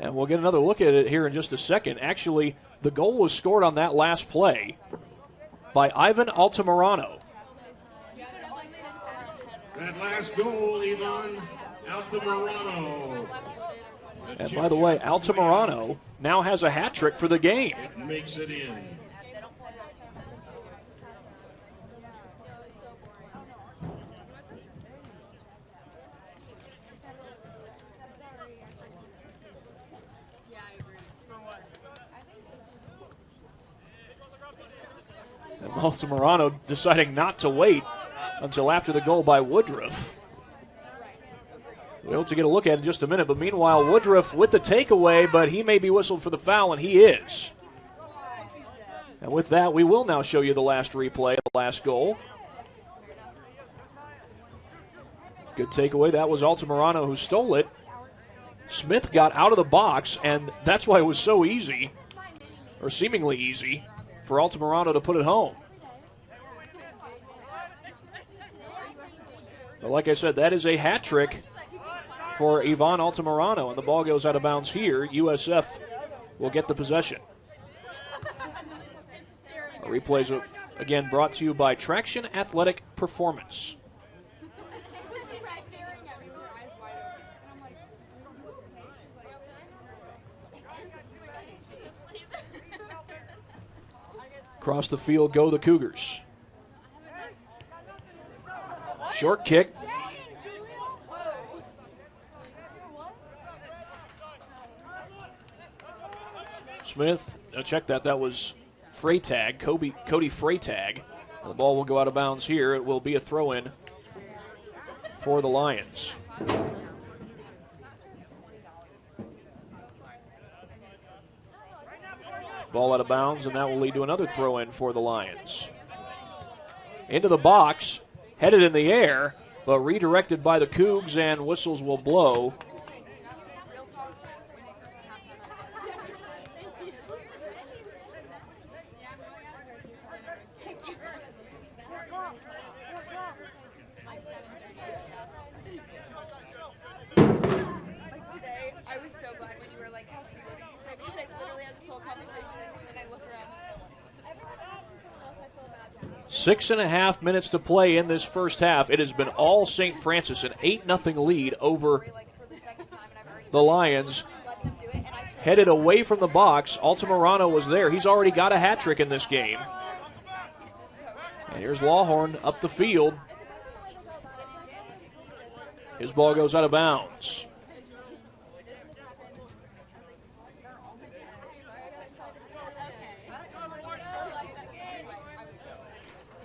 A: And we'll get another look at it here in just a second. Actually, the goal was scored on that last play by Ivan Altamirano.
B: That last goal, Ivan Altamirano.
A: And by the way, Altamirano now has a hat trick for the game.
B: It makes it in.
A: And Altamirano deciding not to wait until after the goal by Woodruff. We'll have to get a look at it in just a minute, but meanwhile, Woodruff with the takeaway, but he may be whistled for the foul, and he is. And with that, we will now show you the last replay, the last goal. Good takeaway. That was Altamirano who stole it. Smith got out of the box, and that's why it was so easy, or seemingly easy, for Altamirano to put it home. But like I said, that is a hat trick for Ivan Altamirano, and the ball goes out of bounds here. USF will get the possession. Our replays are, again, brought to you by Traction Athletic Performance. Across the field go the Cougars. Short kick. Smith, check that. That was Freytag, Cody Freytag. The ball will go out of bounds here. It will be a throw-in for the Lions. Ball out of bounds, and that will lead to another throw-in for the Lions. Into the box, headed in the air, but redirected by the Cougs, and whistles will blow.
C: Today, I was so glad when you were like, how's he doing? Because I literally had this whole conversation, and then I look around and
A: 6.5 minutes to play in this first half. It has been all St. Francis, an 8-0 lead over the Lions. Headed away from the box. Altamirano was there. He's already got a hat trick in this game. And here's Lawhorn up the field. His ball goes out of bounds.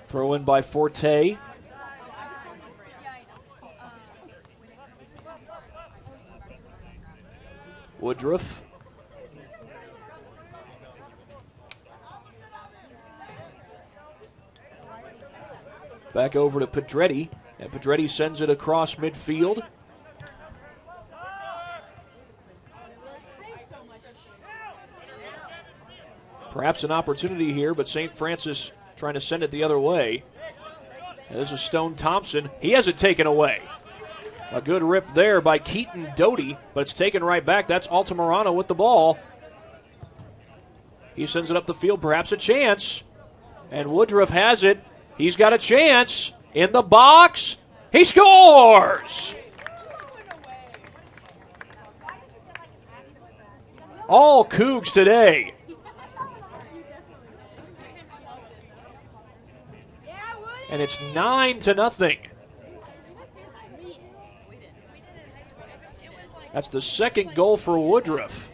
A: Throw in by Forte. Woodruff. Back over to Pedretti, and Pedretti sends it across midfield. Perhaps an opportunity here, but St. Francis trying to send it the other way. And this is Stone Thompson. He has it taken away. A good rip there by Keaton Doty, but it's taken right back. That's Altamirano with the ball. He sends it up the field, perhaps a chance. And Woodruff has it. He's got a chance in the box. He scores! All Cougs today. And it's 9-0. That's the second goal for Woodruff.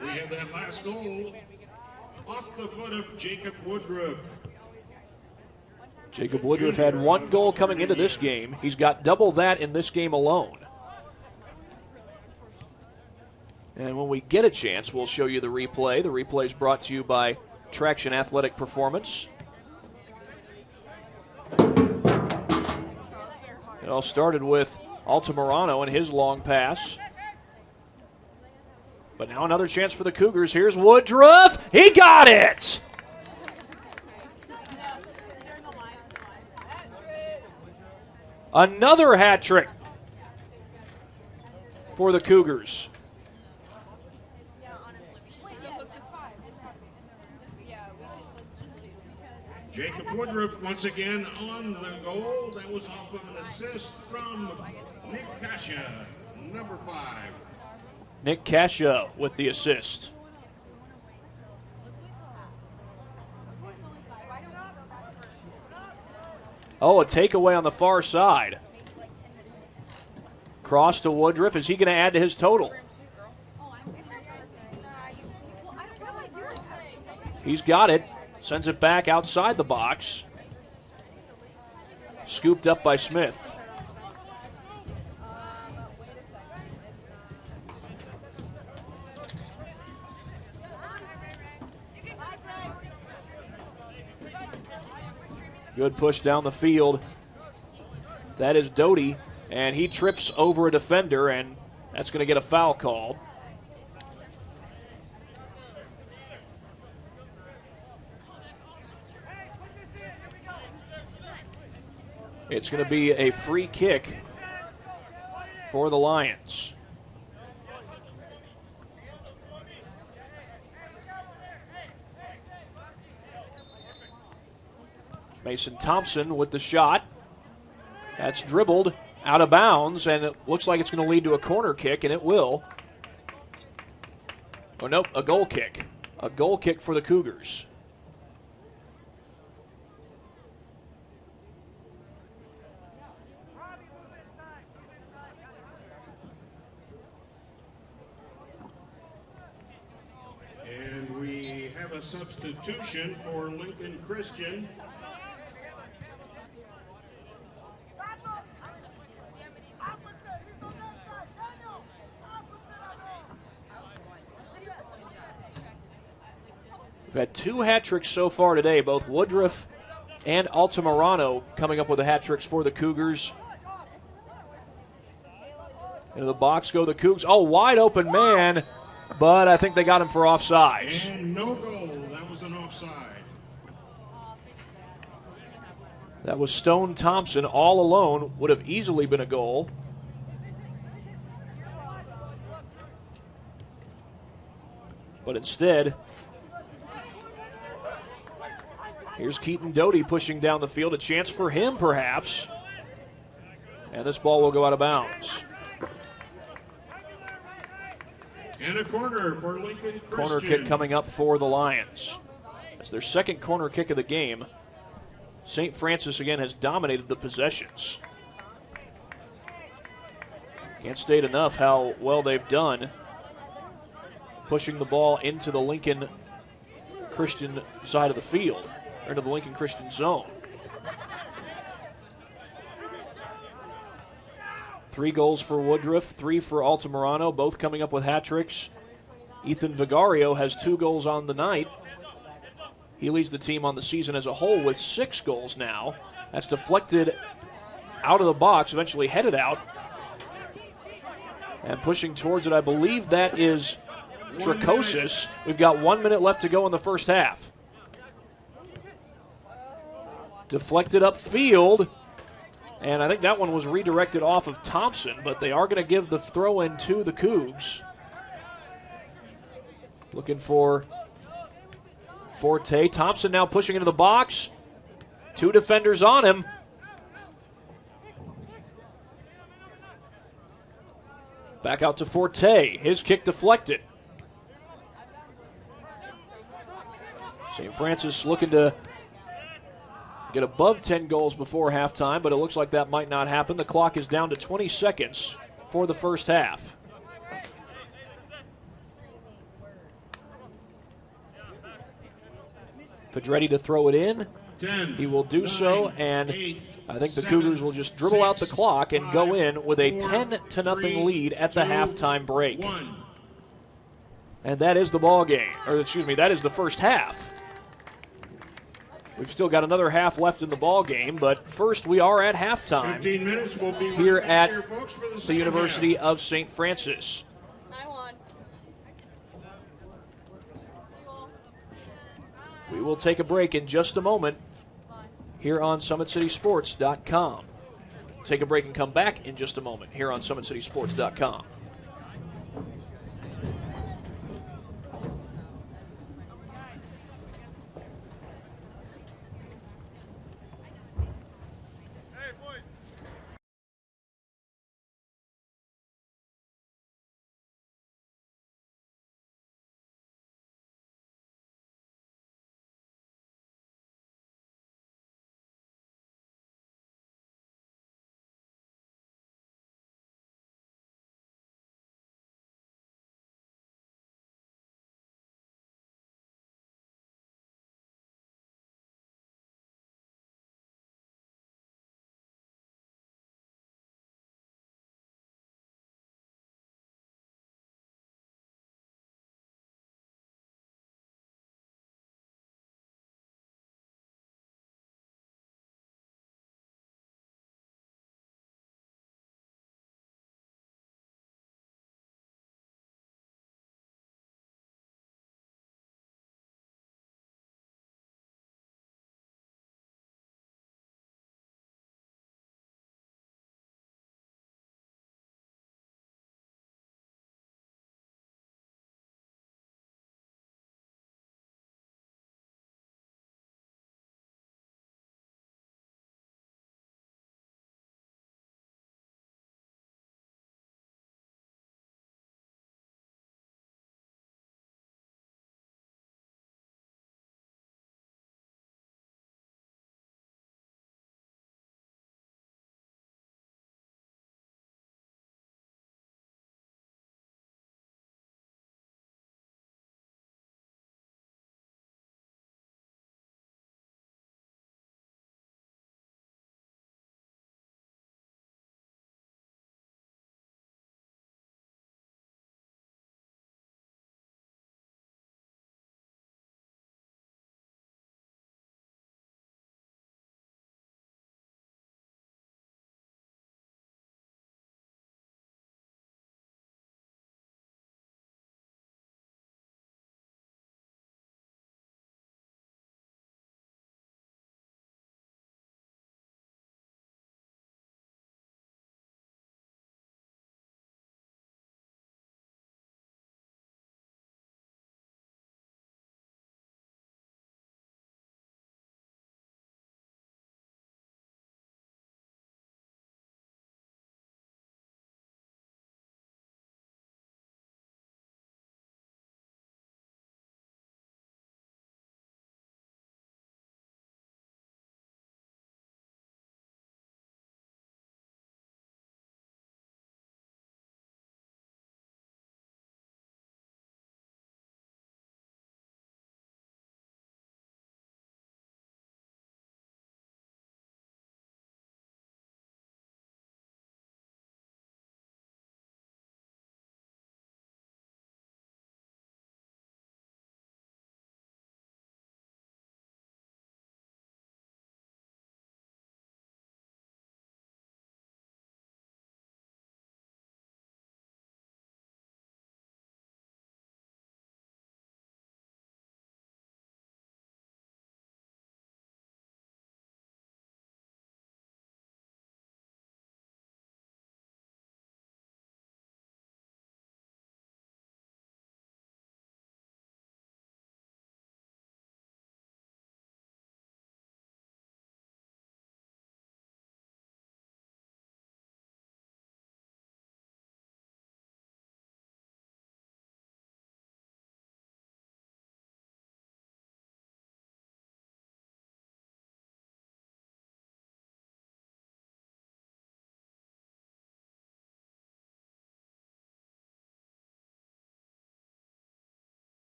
B: We have that last goal off the foot of Jacob Woodruff.
A: Jacob Woodruff had one goal coming into this game. He's got double that in this game alone. And when we get a chance, we'll show you the replay. The replay is brought to you by Traction Athletic Performance. It all started with Altamirano and his long pass. But now another chance for the Cougars. Here's Woodruff. He got it! Another hat trick for the Cougars.
B: Jacob Woodruff once again on the goal. That was off of an assist from Nick Kasha, number 5.
A: Nick Kasha with the assist. Oh, a takeaway on the far side. Cross to Woodruff. Is he going to add to his total? He's got it. Sends it back outside the box. Scooped up by Smith. Good push down the field. That is Doty, and he trips over a defender, and that's going to get a foul called. It's going to be a free kick for the Lions. Mason Thompson with the shot. That's dribbled out of bounds, and it looks like it's going to lead to a corner kick, and it will. Oh, nope, a goal kick. A goal kick for the Cougars.
B: And we have a substitution for Lincoln Christian.
A: We've had 2 hat tricks so far today, both Woodruff and Altamirano coming up with the hat tricks for the Cougars. Into the box go the Cougs. Oh, wide open man, but I think they got him for offsides.
B: And no goal. That was an offside.
A: That was Stone Thompson all alone. Would have easily been a goal. But instead, here's Keaton Doty pushing down the field. A chance for him, perhaps. And this ball will go out of bounds.
B: And a corner for Lincoln Christian.
A: Corner kick coming up for the Lions. That's their second corner kick of the game. St. Francis, again, has dominated the possessions. Can't state enough how well they've done pushing the ball into the Lincoln Christian side of the field, or into the Lincoln Christian zone. 3 goals for Woodruff, 3 for Altamirano, both coming up with hat tricks. Ethan Vigario has 2 goals on the night. He leads the team on the season as a whole with 6 goals now. That's deflected out of the box, eventually headed out. And pushing towards it, I believe that is Dracosis. We've got 1 minute left to go in the first half. Deflected upfield. And I think that one was redirected off of Thompson, but they are going to give the throw in to the Cougs. Looking for Forte. Thompson now pushing into the box. 2 defenders on him. Back out to Forte. His kick deflected. St. Francis looking to get above 10 goals before halftime, but it looks like that might not happen. The clock is down to 20 seconds for the first half. Pedretti to throw it in.
B: 10,
A: He will do
B: 9,
A: so, and
B: 8,
A: I think the
B: 7,
A: Cougars will just dribble out the
B: 6,
A: clock and go
B: 5,
A: in with a
B: 4,
A: 10-0
B: 3,
A: lead at the
B: 2,
A: halftime break.
B: 1.
A: And that is the ball game, or excuse me, that is the first half. We've still got another half left in the ball game, but first we are at halftime
B: 15 minutes. We'll be
A: here
B: right back
A: at
B: here, folks, for the
A: the
B: second
A: University
B: half.
A: of St. Francis.
C: I won.
A: We will take a break in just a moment here on SummitCitySports.com. Take a break and come back in just a moment here on SummitCitySports.com.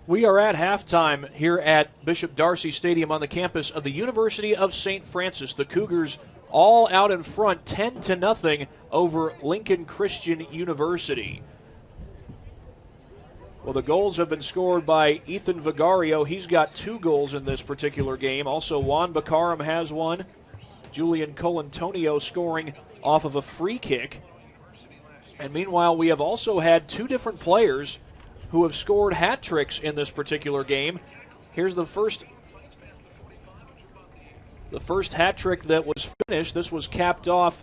A: We are at halftime here at Bishop Darcy Stadium on the campus of the University of St. Francis. The Cougars all out in front, 10-0 over Lincoln Christian University. Well, the goals have been scored by Ethan Vigario. He's got 2 goals in this particular game. Also, Juan Baccarum has one. Julian Colantonio scoring off of a free kick. And meanwhile, we have also had 2 different players who have scored hat tricks in this particular game. Here's the first hat trick that was finished. This was capped off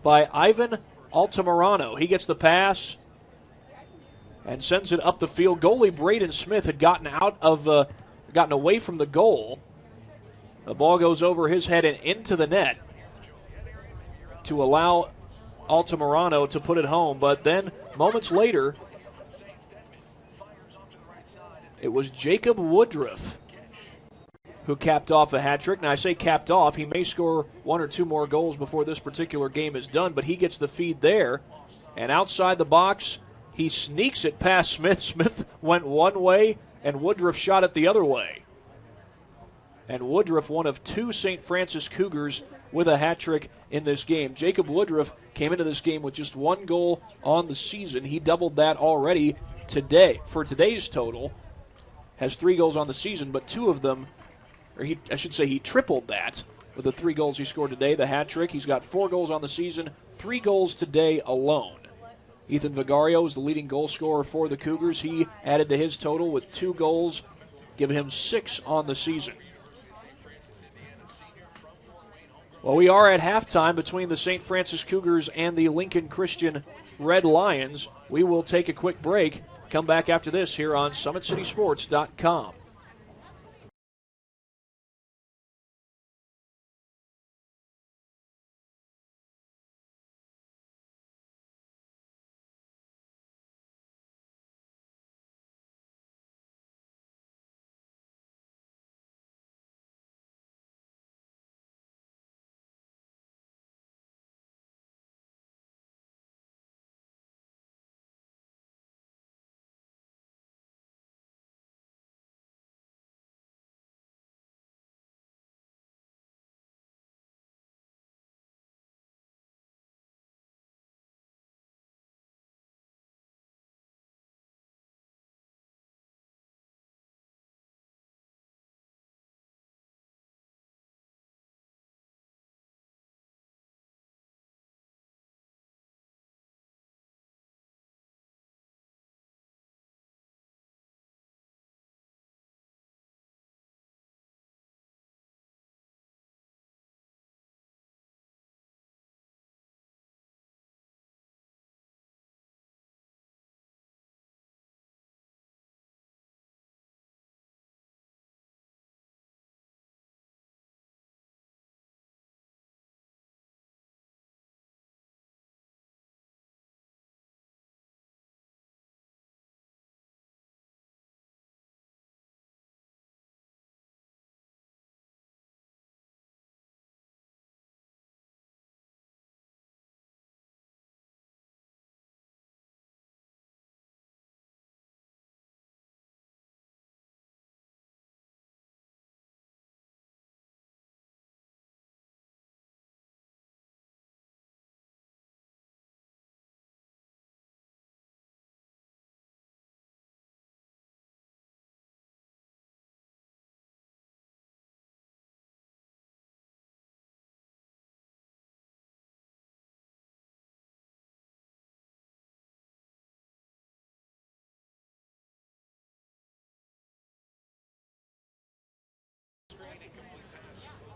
A: by Ivan Altamirano. He gets the pass and sends it up the field. Goalie Braden Smith had gotten away from the goal. The ball goes over his head and into the net to allow Altamirano to put it home. But then moments later, it was Jacob Woodruff who capped off a hat trick. Now, I say capped off. He may score 1 or 2 more goals before this particular game is done, but he gets the feed there. And outside the box, he sneaks it past Smith. Smith went one way, and Woodruff shot it the other way. And Woodruff, one of 2 St. Francis Cougars with a hat trick in this game. Jacob Woodruff came into this game with just 1 goal on the season. He doubled that already today. For today's total, has 3 goals on the season, but 2 of them, he tripled that with the 3 goals he scored today, the hat trick. He's got 4 goals on the season, 3 goals today alone. Ethan Vigario is the leading goal scorer for the Cougars. He added to his total with 2 goals, giving him 6 on the season. Well, we are at halftime between the St. Francis Cougars and the Lincoln Christian Red Lions. We will take a quick break. Come back after this here on SummitCitySports.com.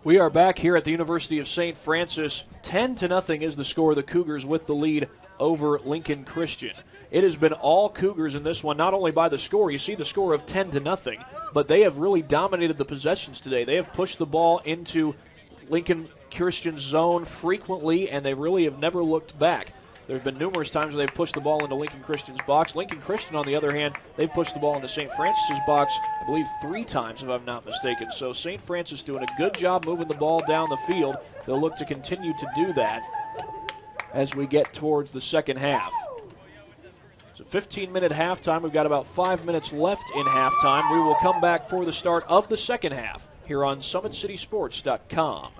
A: We are back here at the University of St. Francis. 10-0 is the score. The Cougars with the lead over Lincoln Christian. It has been all Cougars in this one, not only by the score. You see the score of 10-0, but they have really dominated the possessions today. They have pushed the ball into Lincoln Christian's zone frequently, and they really have never looked back. There have been numerous times where they've pushed the ball into Lincoln Christian's box. Lincoln Christian, on the other hand, they've pushed the ball into St. Francis's box, I believe 3 times, if I'm not mistaken. So St. Francis doing a good job moving the ball down the field. They'll look to continue to do that as we get towards the second half. It's a 15-minute halftime. We've got about 5 minutes left in halftime. We will come back for the start of the second half here on SummitCitySports.com.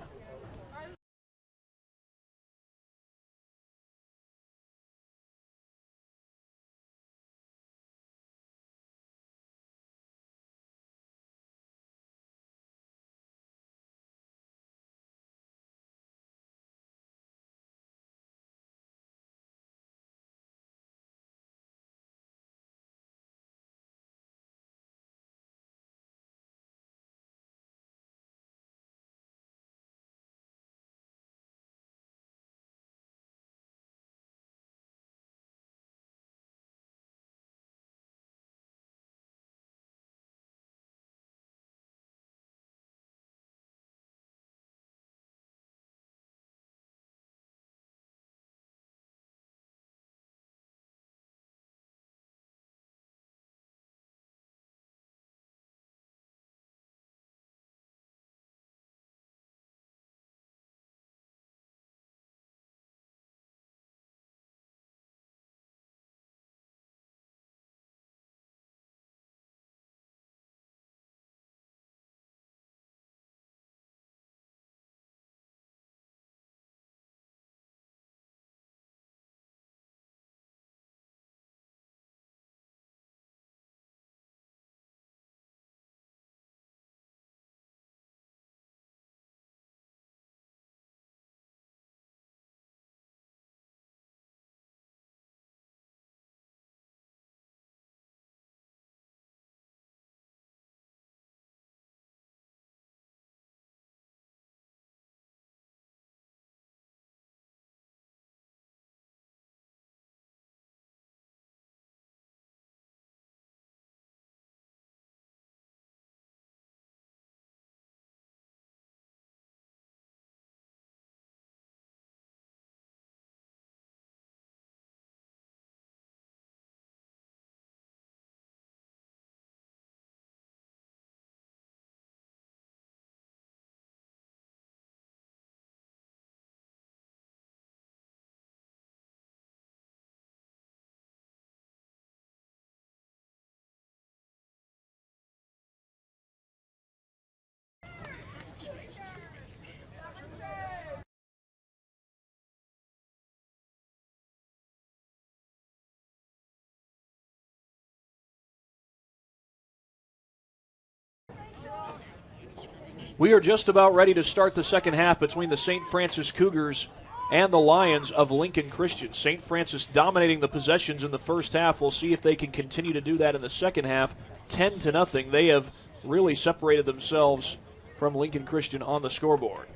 A: We are just about ready to start the second half between the St. Francis Cougars and the Lions of Lincoln Christian. St. Francis dominating the possessions in the first half. We'll see if they can continue to do that in the second half. 10-0. They have really separated themselves from Lincoln Christian on the scoreboard.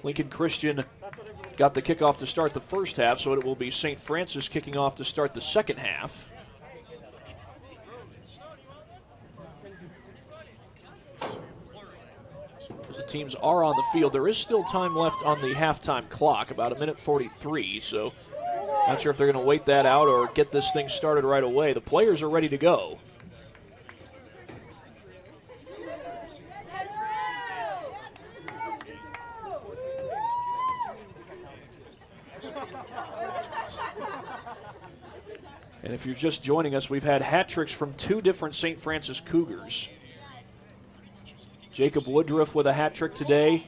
A: Lincoln Christian got the kickoff to start the first half, so it will be St. Francis kicking off to start the second half. As the teams are on the field, there is still time left on the halftime clock, about 1:43, so not sure if they're going to wait that out or get this thing started right away. The players are ready to go. And if you're just joining us, we've had hat tricks from two different St. Francis Cougars. Jacob Woodruff with a hat trick today,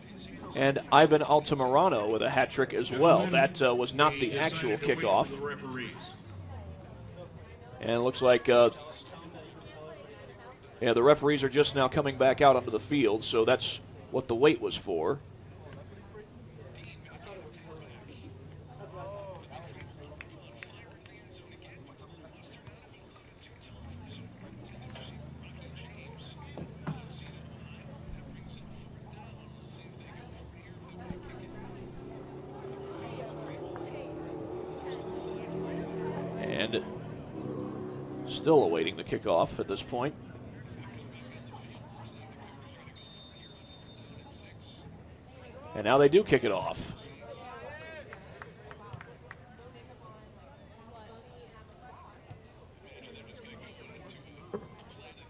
A: and Ivan Altamirano with a hat trick as well. That was not the actual kickoff. And it looks like the referees are just now coming back out onto the field, so that's what the wait was for. And still awaiting the kickoff at this point. And now they do kick it off.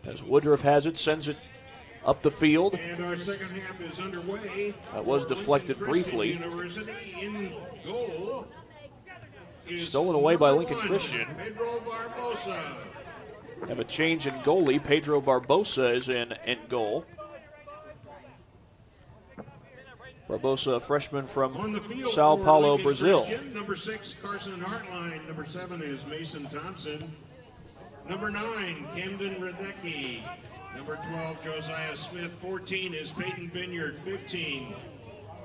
A: As Woodruff has it, sends it up the field.
B: And our second half is underway.
A: That was deflected briefly.
B: University in goal.
A: Stolen away by Lincoln Christian.
B: Pedro Barbosa.
A: Have a change in goalie. Pedro Barbosa is in goal. Barbosa, a freshman from Sao Paulo,
B: Lincoln
A: Brazil.
B: Christian. Number 6, Carson Hartline. Number 7 is Mason Thompson. Number 9, Camden Radecki. Number 12, Josiah Smith. 14 is Peyton Vineyard. 15,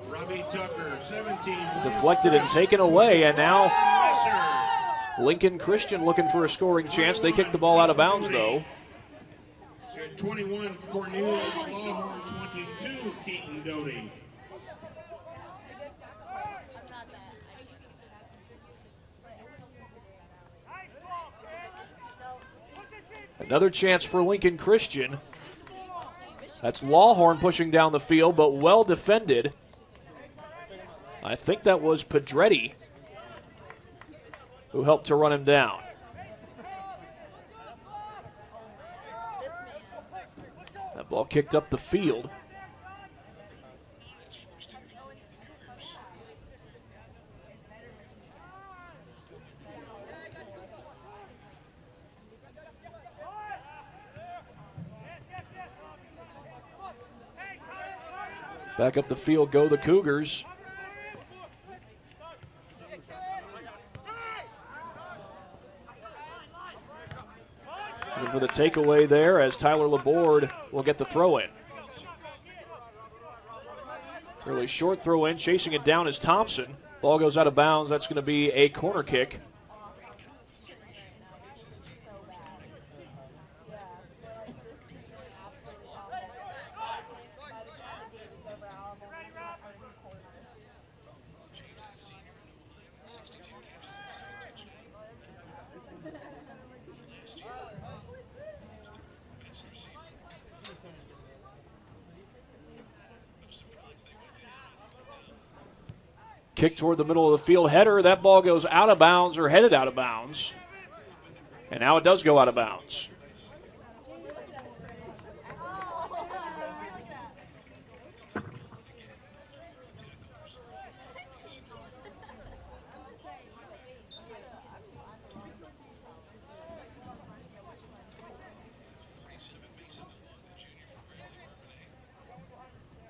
B: Robbie Tucker. 17,
A: Deflected and taken away, and now
B: Messer.
A: Lincoln Christian looking for a scoring chance. They kicked the ball out of bounds, though.
B: 21, Cornelius Lawhorn. 22, Keaton Doty.
A: Another chance for Lincoln Christian. That's Lawhorn pushing down the field, but well defended. I think that was Pedretti who helped to run him down. That ball kicked up the field. Back up the field go the Cougars. Looking for the takeaway there as Tyler Laborde will get the throw in. Really short throw in, chasing it down is Thompson. Ball goes out of bounds. That's going to be a corner kick. Kick toward the middle of the field. Header. That ball goes out of bounds or headed out of bounds. And now it does go out of bounds.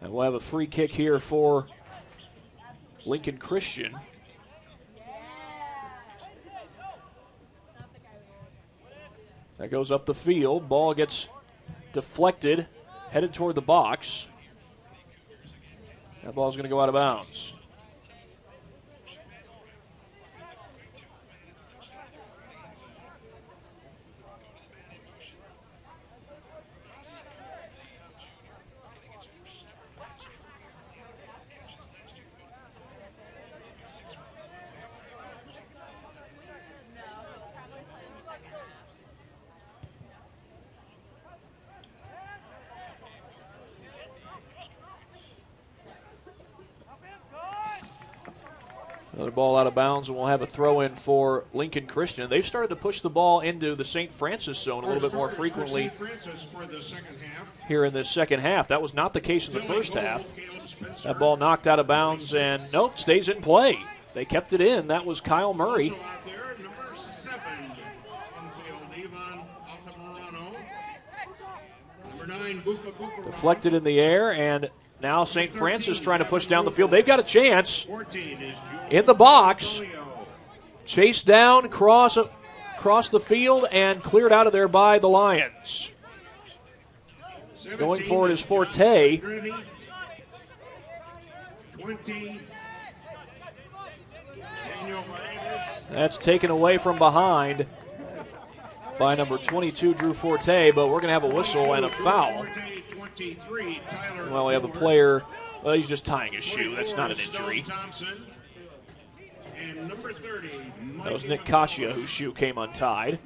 A: And we'll have a free kick here for Lincoln Christian. That goes up the field. Ball gets deflected, headed toward the box. That ball's going to go out of bounds. Another ball out of bounds, and we'll have a throw-in for Lincoln Christian. They've started to push the ball into the St. Francis zone a little bit more frequently here in this second half. That was not the case in the first half. That ball knocked out of bounds, and nope, stays in play. They kept it in. That was Kyle Murray. Deflected in the air, and now St. Francis trying to push down the field. They've got a chance in the box. Chased down, cross the field, and cleared out of there by the Lions. Going forward is Forte. That's taken away from behind by number 22, Drew Forte, but we're going to have a whistle and a foul. Well, we have a player, well, he's just tying his shoe. That's not an injury. That was Nick Kasia whose shoe came untied.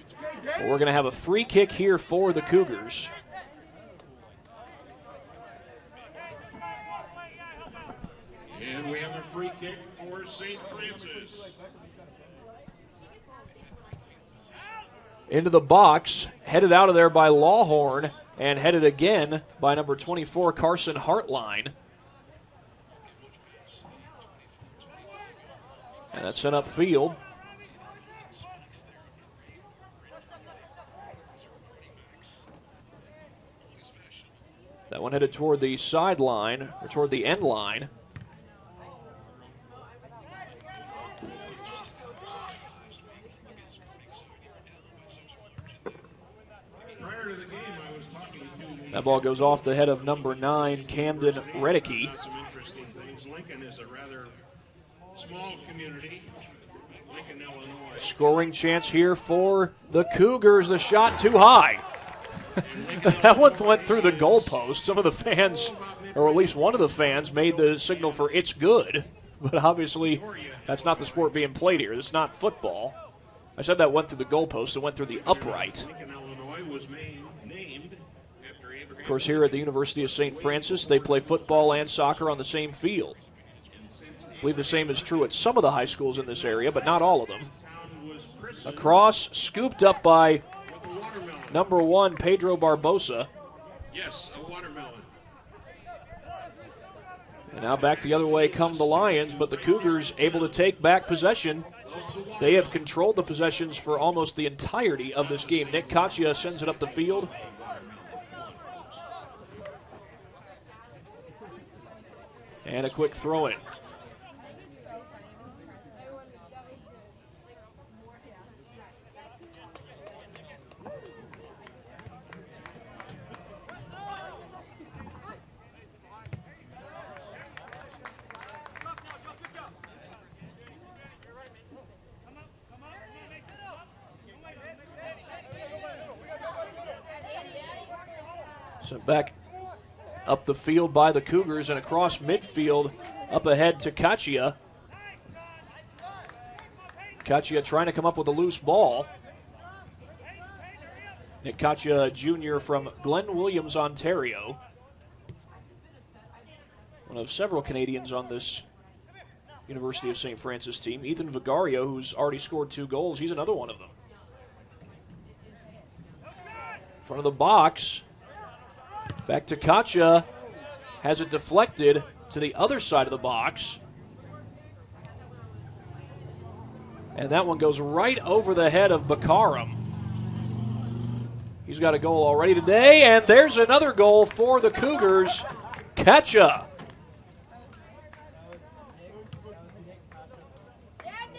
A: But we're going to have a free kick here for the Cougars.
B: And we have a free kick for St. Francis.
A: Into the box, headed out of there by Lawhorn. and headed again by number 24, Carson Hartline. And that's sent upfield. That one headed toward the sideline, or toward the end line. That ball goes off the head of number 9, Camden Reddicky.
B: Some interesting things. Lincoln is a rather small community. Lincoln, Illinois.
A: Scoring chance here for the Cougars. The shot too high. That one went through the goalpost. Some of the fans, or at least one of the fans, made the signal for it's good. But obviously, that's not the sport being played here. It's not football. I said that went through the goalpost. It went through the upright.
B: Lincoln, Illinois was named after Abraham.
A: Of course, here at the University of St. Francis, they play football and soccer on the same field. I believe the same is true at some of the high schools in this area, but not all of them. Across, scooped up by number 1, Pedro Barbosa.
B: Yes, a watermelon.
A: And now back the other way come the Lions, but the Cougars able to take back possession. They have controlled the possessions for almost the entirety of this game. Nick Kachia sends it up the field. And a quick throw-in. Sent back up the field by the Cougars and across midfield up ahead to Kachia. Kachia trying to come up with a loose ball. Nick Kachia Jr. from Glen Williams, Ontario. One of several Canadians on this University of St. Francis team. Ethan Vigario, who's already scored 2 goals, he's another one of them. In front of the box. Back to Kachia. Has it deflected to the other side of the box. And that one goes right over the head of Bakaram. He's got a goal already today, and there's another goal for the Cougars. Kachia.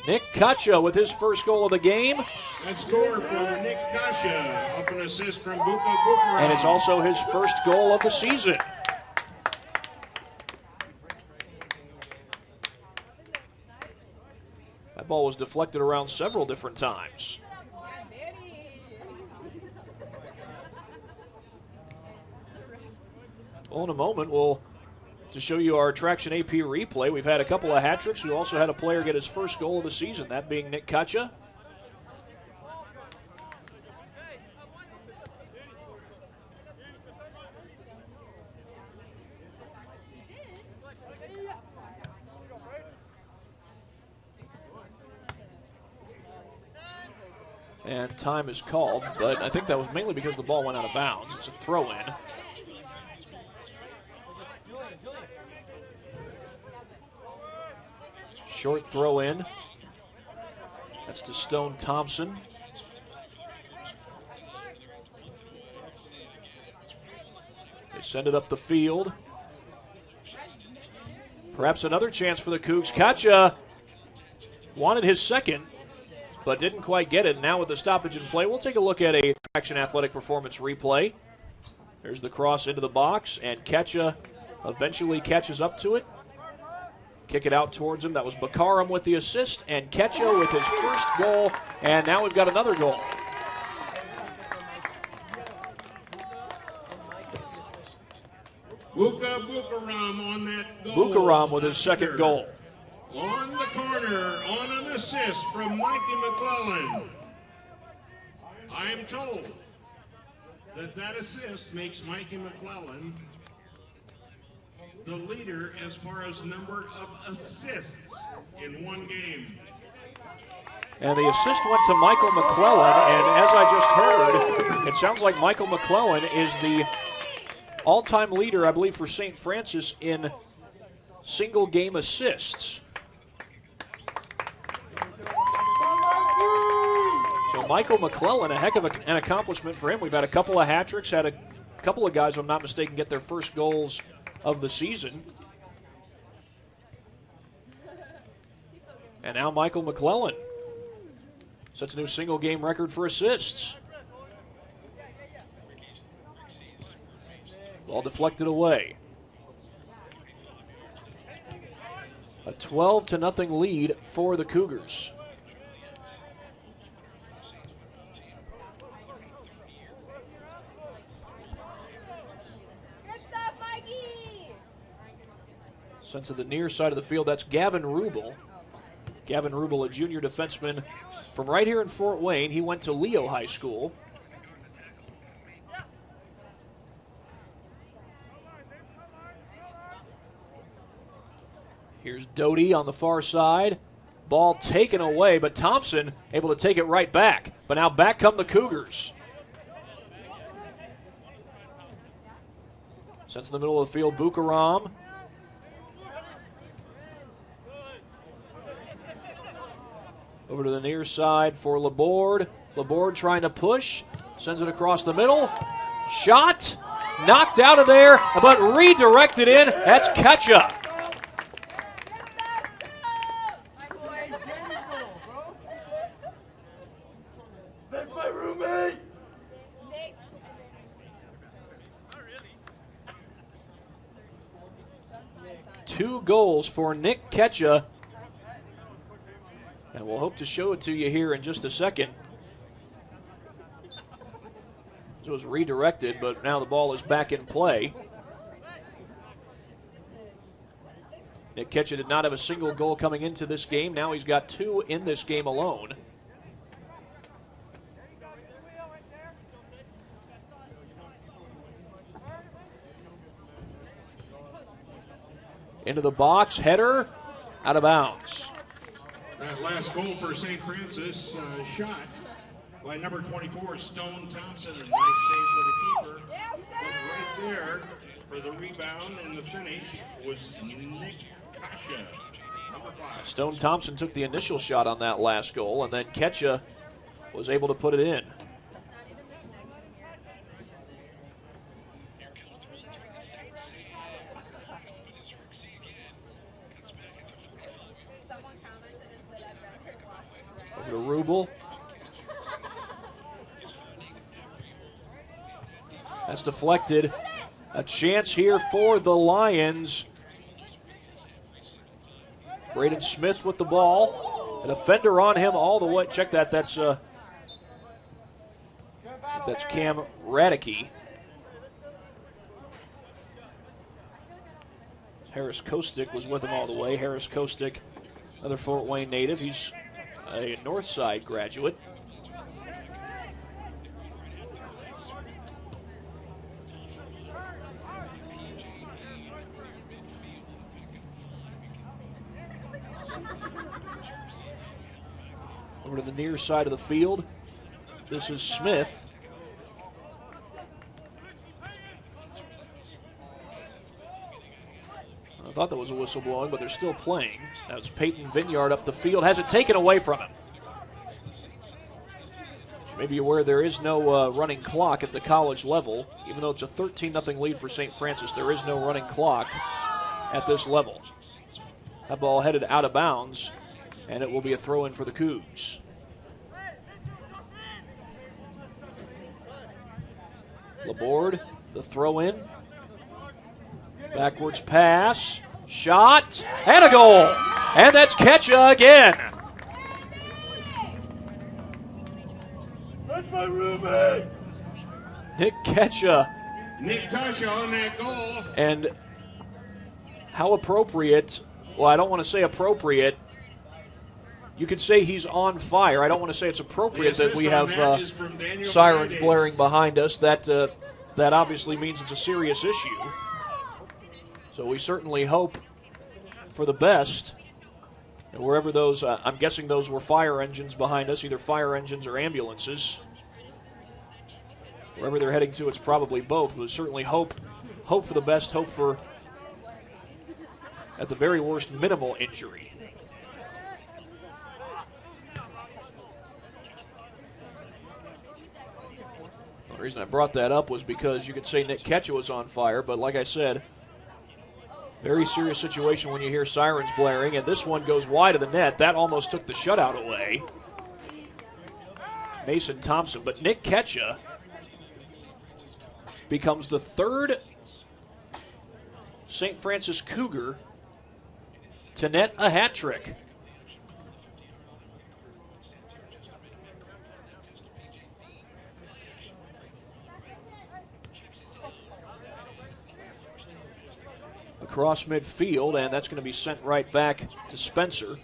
A: Nick Kachia with his first goal of the game.
B: That score for Nick Kachia, off an assist from Buka Bukaram.
A: And it's also his first goal of the season. That ball was deflected around several different times. Well, in a moment, to show you our Traction AP replay, we've had a couple of hat tricks. We also had a player get his first goal of the season, that being Nick Kachia. And time is called, but I think that was mainly because the ball went out of bounds. It's a throw-in. Short throw in. That's to Stone Thompson. They send it up the field. Perhaps another chance for the Cougs. Kachia wanted his second, but didn't quite get it. Now with the stoppage in play, we'll take a look at a Traction Athletic Performance replay. There's the cross into the box, and Kachia eventually catches up to it. Kick it out towards him. That was Bakaram with the assist, and Kachia with his first goal, and now we've got another goal.
B: Buka Bukaram on that goal.
A: Bukaram with his second goal.
B: On the corner, on an assist from Mikey McClellan. I am told that assist makes Mikey McClellan the leader as far as number of assists in one game.
A: And the assist went to Michael McClellan, and as I just heard, it sounds like Michael McClellan is the all-time leader, I believe, for St. Francis in single-game assists. So Michael McClellan, a heck of an accomplishment for him. We've had a couple of hat tricks, had a couple of guys, if I'm not mistaken, get their first goals of the season. And now Michael McClellan sets a new single-game record for assists. Ball deflected away. A 12-0 lead for the Cougars. Sent to the near side of the field. That's Gavin Rubel. Gavin Rubel, a junior defenseman from right here in Fort Wayne. He went to Leo High School. Here's Doty on the far side. Ball taken away, but Thompson able to take it right back. But now back come the Cougars. Sends in the middle of the field, Bukaram. Over to the near side for Laborde. Laborde trying to push. Sends it across the middle. Shot. Knocked out of there, but redirected in. That's Ketcha.
D: That's my roommate.
A: 2 goals for Nick Ketcha. And we'll hope to show it to you here in just a second. It was redirected, but now the ball is back in play. Nick Ketcha did not have a single goal coming into this game. Now he's got 2 in this game alone. Into the box, header, out of bounds.
B: That last goal for St. Francis, shot by number 24, Stone Thompson. A nice save for the keeper. But right there for the rebound and the finish was Nick Kasha, number 5.
A: Stone Thompson took the initial shot on that last goal, and then Ketcha was able to put it in. Over to Rubel. That's deflected. A chance here for the Lions. Braden Smith with the ball. A defender on him all the way. Check that. That's Cam Radicke. Harris Kostick was with him all the way. Harris Kostick, another Fort Wayne native. He's a Northside graduate. Over to the near side of the field. This is Smith. I thought that was a whistle blowing, but they're still playing. That's Peyton Vineyard up the field. Has it taken away from him. Maybe aware there is no running clock at the college level. Even though it's a 13-0 lead for St. Francis, there is no running clock at this level. That ball headed out of bounds, and it will be a throw-in for the Cougs. Laborde, the throw-in. Backwards pass, shot, and a goal. And that's Ketcha again.
D: That's my roommate.
A: Nick Ketcha.
B: Nick Kasha on that goal.
A: And how appropriate, well, I don't want to say appropriate. You could say he's on fire. I don't want to say it's appropriate that we have sirens blaring behind us. That obviously means it's a serious issue. So we certainly hope for the best And wherever those, I'm guessing those were fire engines behind us, either fire engines or ambulances. Wherever they're heading to, it's probably both. But certainly hope for the best, hope for, at the very worst, minimal injury. The reason I brought that up was because you could say Nick Ketchum was on fire, but like I said, very serious situation when you hear sirens blaring, and this one goes wide of the net. That almost took the shutout away. Mason Thompson, but Nick Ketchum becomes the third St. Francis Cougar to net a hat trick. Across midfield, and that's going to be sent right back to Spencer.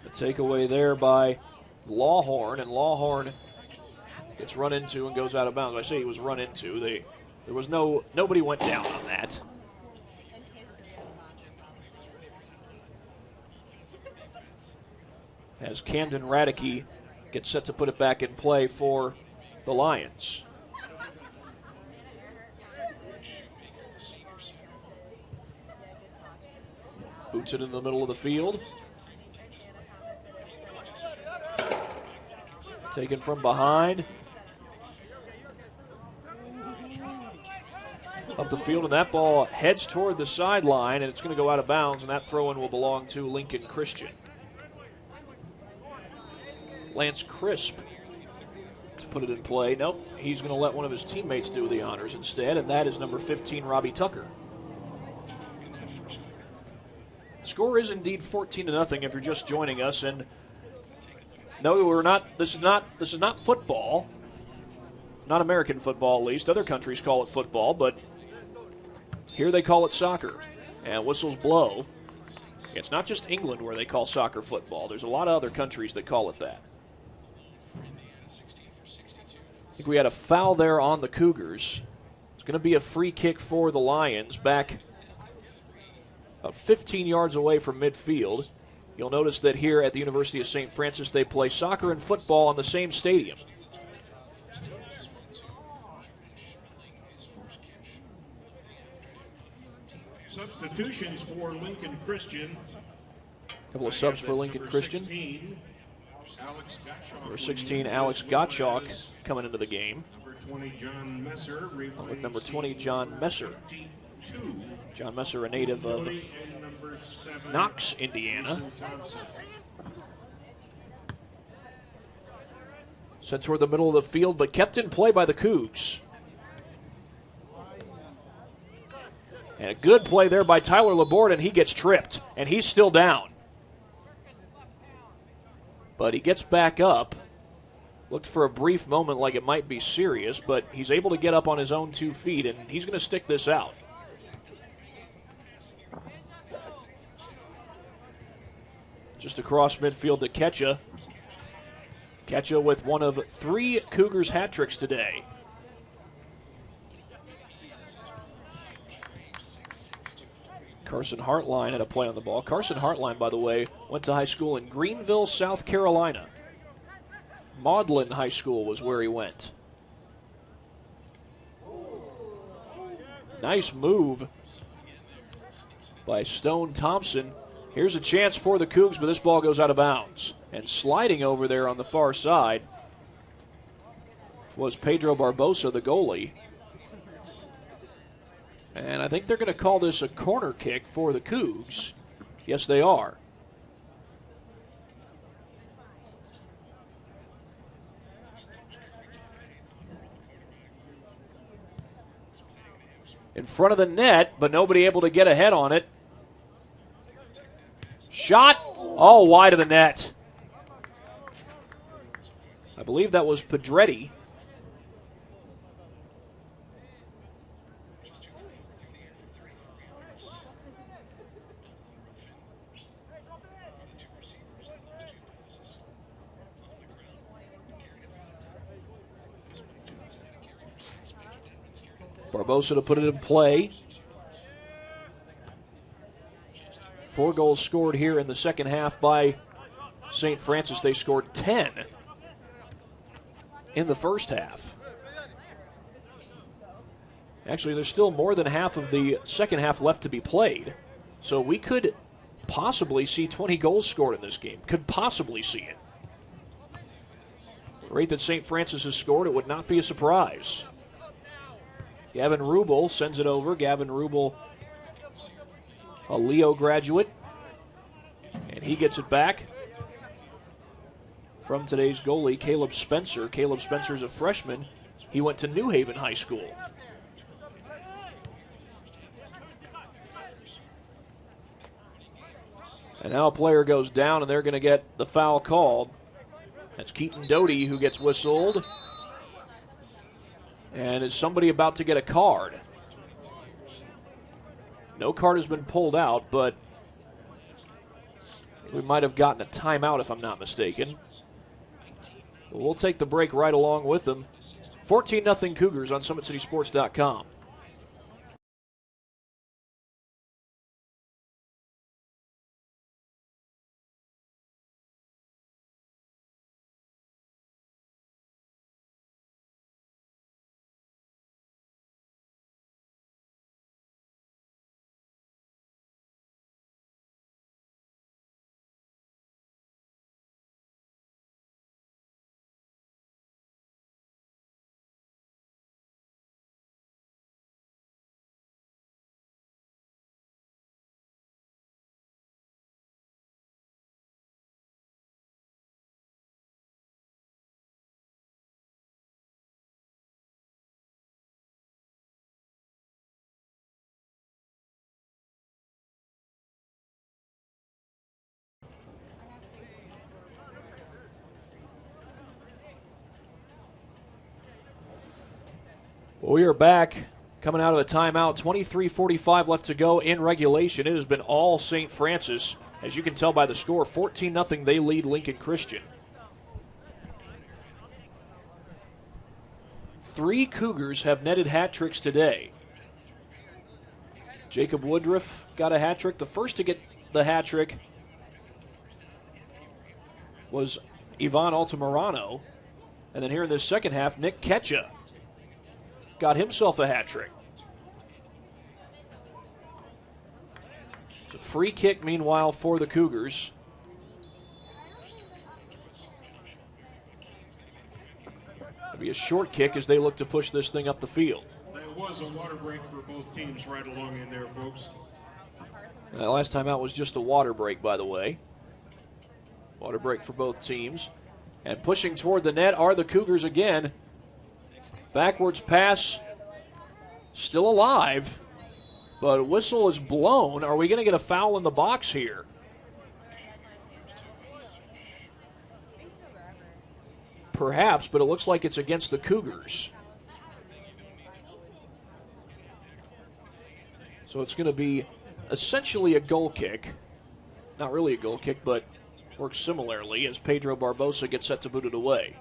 A: The takeaway there by Lawhorn, and Lawhorn gets run into and goes out of bounds. I say he was run into. There was nobody went down on that. As Camden Radicke gets set to put it back in play for the Lions. Boots it in the middle of the field. Taken from behind. Up the field, and that ball heads toward the sideline, and it's going to go out of bounds, and that throw-in will belong to Lincoln Christian. Lance Crisp to put it in play. Nope, he's going to let one of his teammates do the honors instead, and that is number 15, Robbie Tucker. The score is indeed 14-0 if you're just joining us, and no, we're not. This is not football. Not American football, at least. Other countries call it football, but here they call it soccer. And whistles blow. It's not just England where they call soccer football. There's a lot of other countries that call it that. I think we had a foul there on the Cougars. It's going to be a free kick for the Lions back about 15 yards away from midfield. You'll notice that here at the University of St. Francis, they play soccer and football on the same stadium.
B: Substitutions for Lincoln Christian.
A: A couple of subs for Lincoln Christian. Number 16, Alex Gottschalk coming into the game.
B: Number 20, John Messer.
A: With number 20, John Messer. John Messer, a native of Knox, Indiana. Sent toward the middle of the field, but kept in play by the Cougs. And a good play there by Tyler Laborde, and he gets tripped, and he's still down. But he gets back up. Looked for a brief moment like it might be serious, but he's able to get up on his own 2 feet, and he's going to stick this out. Just across midfield to Ketchum. Ketchum with one of 3 Cougars hat tricks today. Carson Hartline had a play on the ball. Carson Hartline, by the way, went to high school in Greenville, South Carolina. Maudlin High School was where he went. Nice move by Stone Thompson. Here's a chance for the Cougs, but this ball goes out of bounds. And sliding over there on the far side was Pedro Barbosa, the goalie. And I think they're going to call this a corner kick for the Cougs. Yes, they are. In front of the net, but nobody able to get ahead on it. Shot, all wide of the net. I believe that was Pedretti. Barbosa to put it in play. 4 goals scored here in the second half by St. Francis. They scored 10 in the first half. Actually, there's still more than half of the second half left to be played. So we could possibly see 20 goals scored in this game. Could possibly see it. The rate that St. Francis has scored, it would not be a surprise. Gavin Rubel sends it over. Gavin Rubel, a Leo graduate. And he gets it back from today's goalie, Caleb Spencer. Caleb Spencer's a freshman. He went to New Haven High School. And now a player goes down, and they're going to get the foul called. That's Keaton Doty who gets whistled. And is somebody about to get a card? No card has been pulled out, but we might have gotten a timeout if I'm not mistaken. But we'll take the break right along with them. 14-0 Cougars on SummitCitySports.com. We are back coming out of the timeout. 23:45 left to go in regulation. It has been all St. Francis. As you can tell by the score, 14-0 they lead Lincoln Christian. 3 Cougars have netted hat tricks today. Jacob Woodruff got a hat trick. The first to get the hat trick was Ivan Altamirano. And then here in this second half, Nick Ketcha got himself a hat trick. It's a free kick, meanwhile, for the Cougars. It'll be a short kick as they look to push this thing up the field.
B: There was a water break for both teams right along in there, folks.
A: Last time out was just a water break, by the way. Water break for both teams. And pushing toward the net are the Cougars again. Backwards pass, still alive, but whistle is blown. Are we going to get a foul in the box here? Perhaps, but it looks like it's against the Cougars. So it's going to be essentially a goal kick. Not really a goal kick, but works similarly as Pedro Barbosa gets set to boot it away.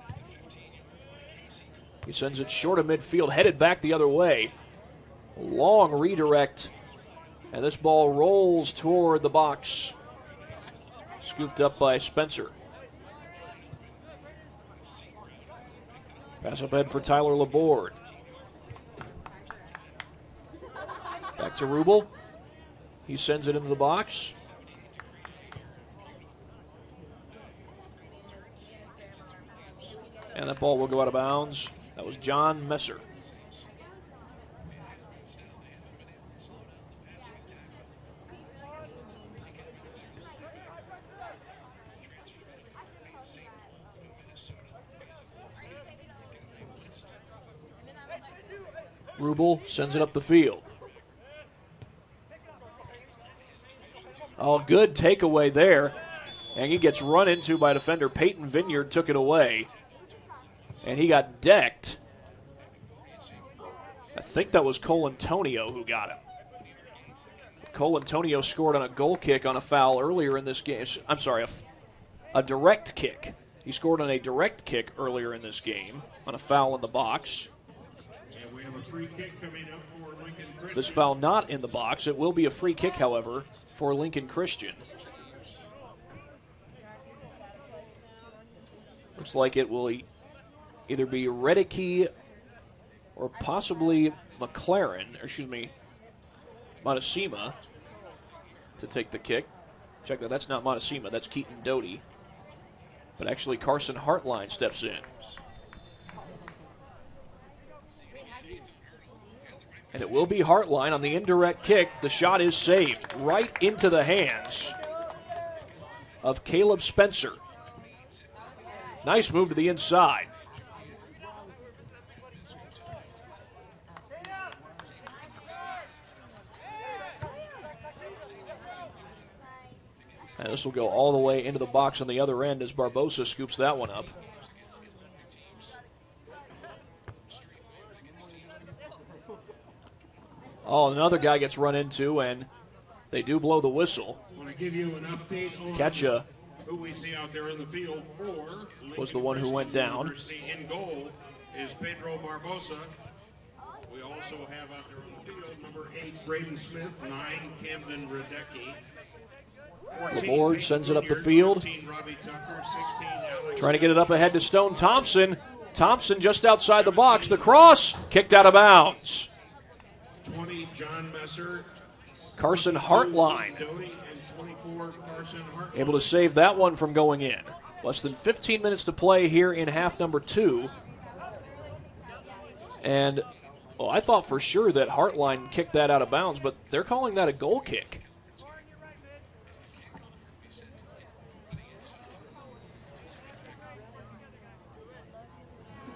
A: He sends it short of midfield, headed back the other way. Long redirect, and this ball rolls toward the box. Scooped up by Spencer. Pass up ahead for Tyler Laborde. Back to Rubel. He sends it into the box. And that ball will go out of bounds. That was John Messer. Rubel sends it up the field. Oh, good takeaway there. And he gets run into by defender Peyton Vineyard, took it away. And he got decked. I think that was Cole Antonio who got him. Cole Antonio scored on a goal kick on a foul earlier in this game. I'm sorry, a direct kick. He scored on a direct kick earlier in this game on a foul in the box.
B: And we have a free kick coming up for Lincoln Christian.
A: This foul not in the box. It will be a free kick, however, for Lincoln Christian. Looks like it will either be Redicke or possibly Montesima to take the kick. Check that, that's not Montesima, that's Keaton Doty. But actually Carson Hartline steps in. And it will be Hartline on the indirect kick. The shot is saved right into the hands of Caleb Spencer. Nice move to the inside. And this will go all the way into the box on the other end as Barbosa scoops that one up. Oh, another guy gets run into, and they do blow the whistle.
B: I want to give you an update on
A: Ketcha
B: who we see out there in the field for
A: was the one who went down.
B: In goal is Pedro Barbosa. We also have out there on the field number 8, Braden Smith, 9, Camden Radecki.
A: LeBoard sends it up the field.
B: 14, Robbie Tucker, 16, Alex
A: Trying to get it up ahead to Stone Thompson. Thompson just outside the box. The cross kicked out of bounds.
B: 20, John Messer.
A: Carson Hartline
B: Doty, and 24, Carson Hartline.
A: able to save that one from going in. Less than 15 minutes to play here in half number 2. And I thought for sure that Hartline kicked that out of bounds, but they're calling that a goal kick.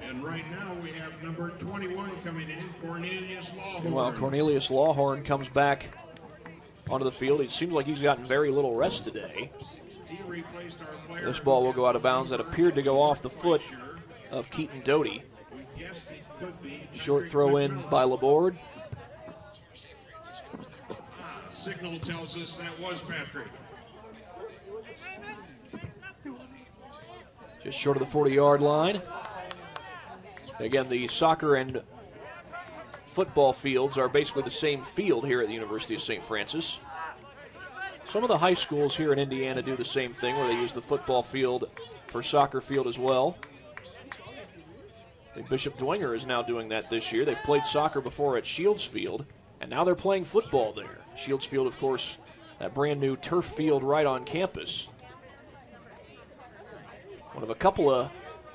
B: And right now we have number 21 coming in, Cornelius Lawhorn.
A: Meanwhile, Cornelius Lawhorn comes back onto the field. It seems like he's gotten very little rest today.
B: He replaced our player.
A: This ball will go out of bounds. That appeared to go off the foot of Keaton Doty.
B: We guessed he could be.
A: Short throw in by LeBoard.
B: Signal tells us that was Patrick.
A: Just short of the 40-yard line. Again, the soccer and football fields are basically the same field here at the University of St. Francis. Some of the high schools here in Indiana do the same thing where they use the football field for soccer field as well. I think Bishop Dwenger is now doing that this year. They've played soccer before at Shields Field, and now they're playing football there. Shields Field, of course, that brand new turf field right on campus. One of a couple of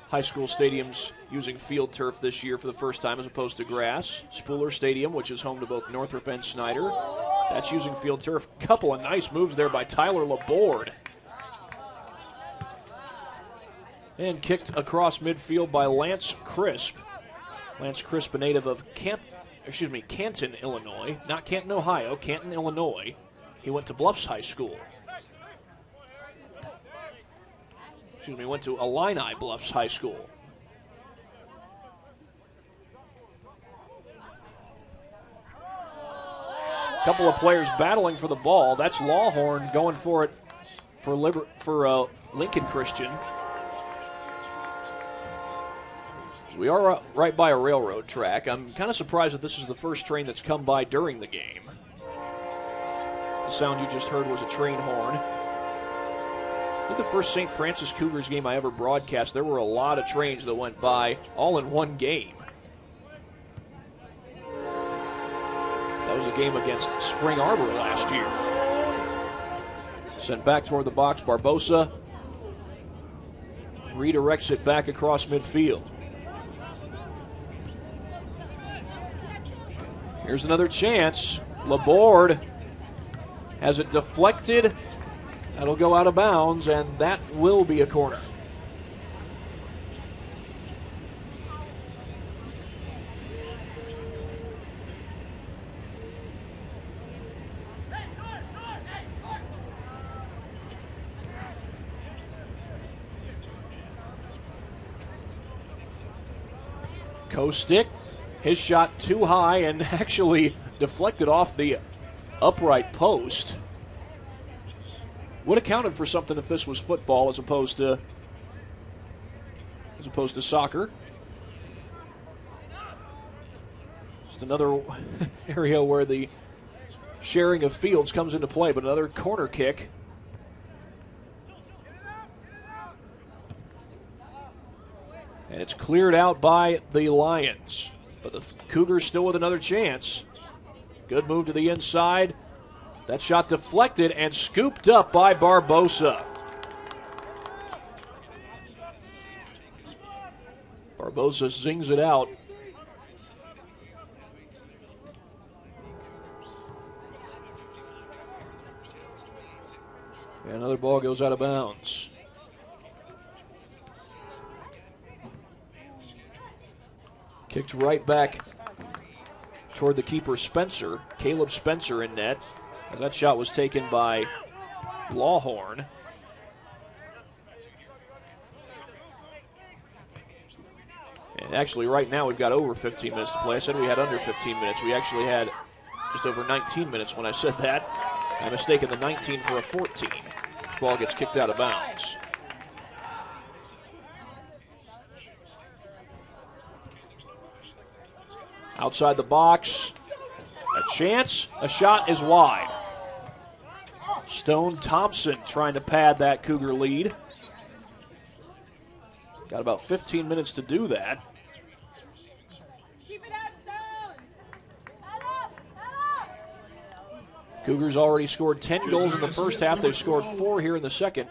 A: high school stadiums using field turf this year for the first time as opposed to grass. Spooler Stadium, which is home to both Northrop and Snyder. That's using field turf. Couple of nice moves there by Tyler LeBoard. And kicked across midfield by Lance Crisp. Lance Crisp, a native of Canton, Illinois. Not Canton, Ohio, Canton, Illinois. He went to Bluffs High School. Went to Illini Bluffs High School. Couple of players battling for the ball. That's Lawhorn going for it for Lincoln Christian. We are right by a railroad track. I'm kind of surprised that this is the first train that's come by during the game. The sound you just heard was a train horn. I think the first St. Francis Cougars game I ever broadcast, there were a lot of trains that went by all in one game. That was a game against Spring Arbor last year. Sent back toward the box, Barbosa redirects it back across midfield. Here's another chance. LeBoard has it deflected. That'll go out of bounds, and that will be a corner. Kostick, his shot too high and actually deflected off the upright post. Would have counted for something if this was football as opposed to soccer. Just another area where the sharing of fields comes into play, but another corner kick. And it's cleared out by the Lions. But the Cougars still with another chance. Good move to the inside. That shot deflected and scooped up by Barbosa. Barbosa zings it out. And another ball goes out of bounds. Kicked right back toward the keeper, Spencer. Caleb Spencer in net. As that shot was taken by Lawhorn. And actually, right now, we've got over 15 minutes to play. I said we had under 15 minutes. We actually had just over 19 minutes when I said that. I mistaken the 19 for a 14. This ball gets kicked out of bounds. Outside the box. A chance. A shot is wide. Stone Thompson trying to pad that Cougar lead. Got about 15 minutes to do that.
C: Keep it up, Stone. Head up, head up.
A: Cougars already scored 10 goals in the first half. They've scored 4 here in the second.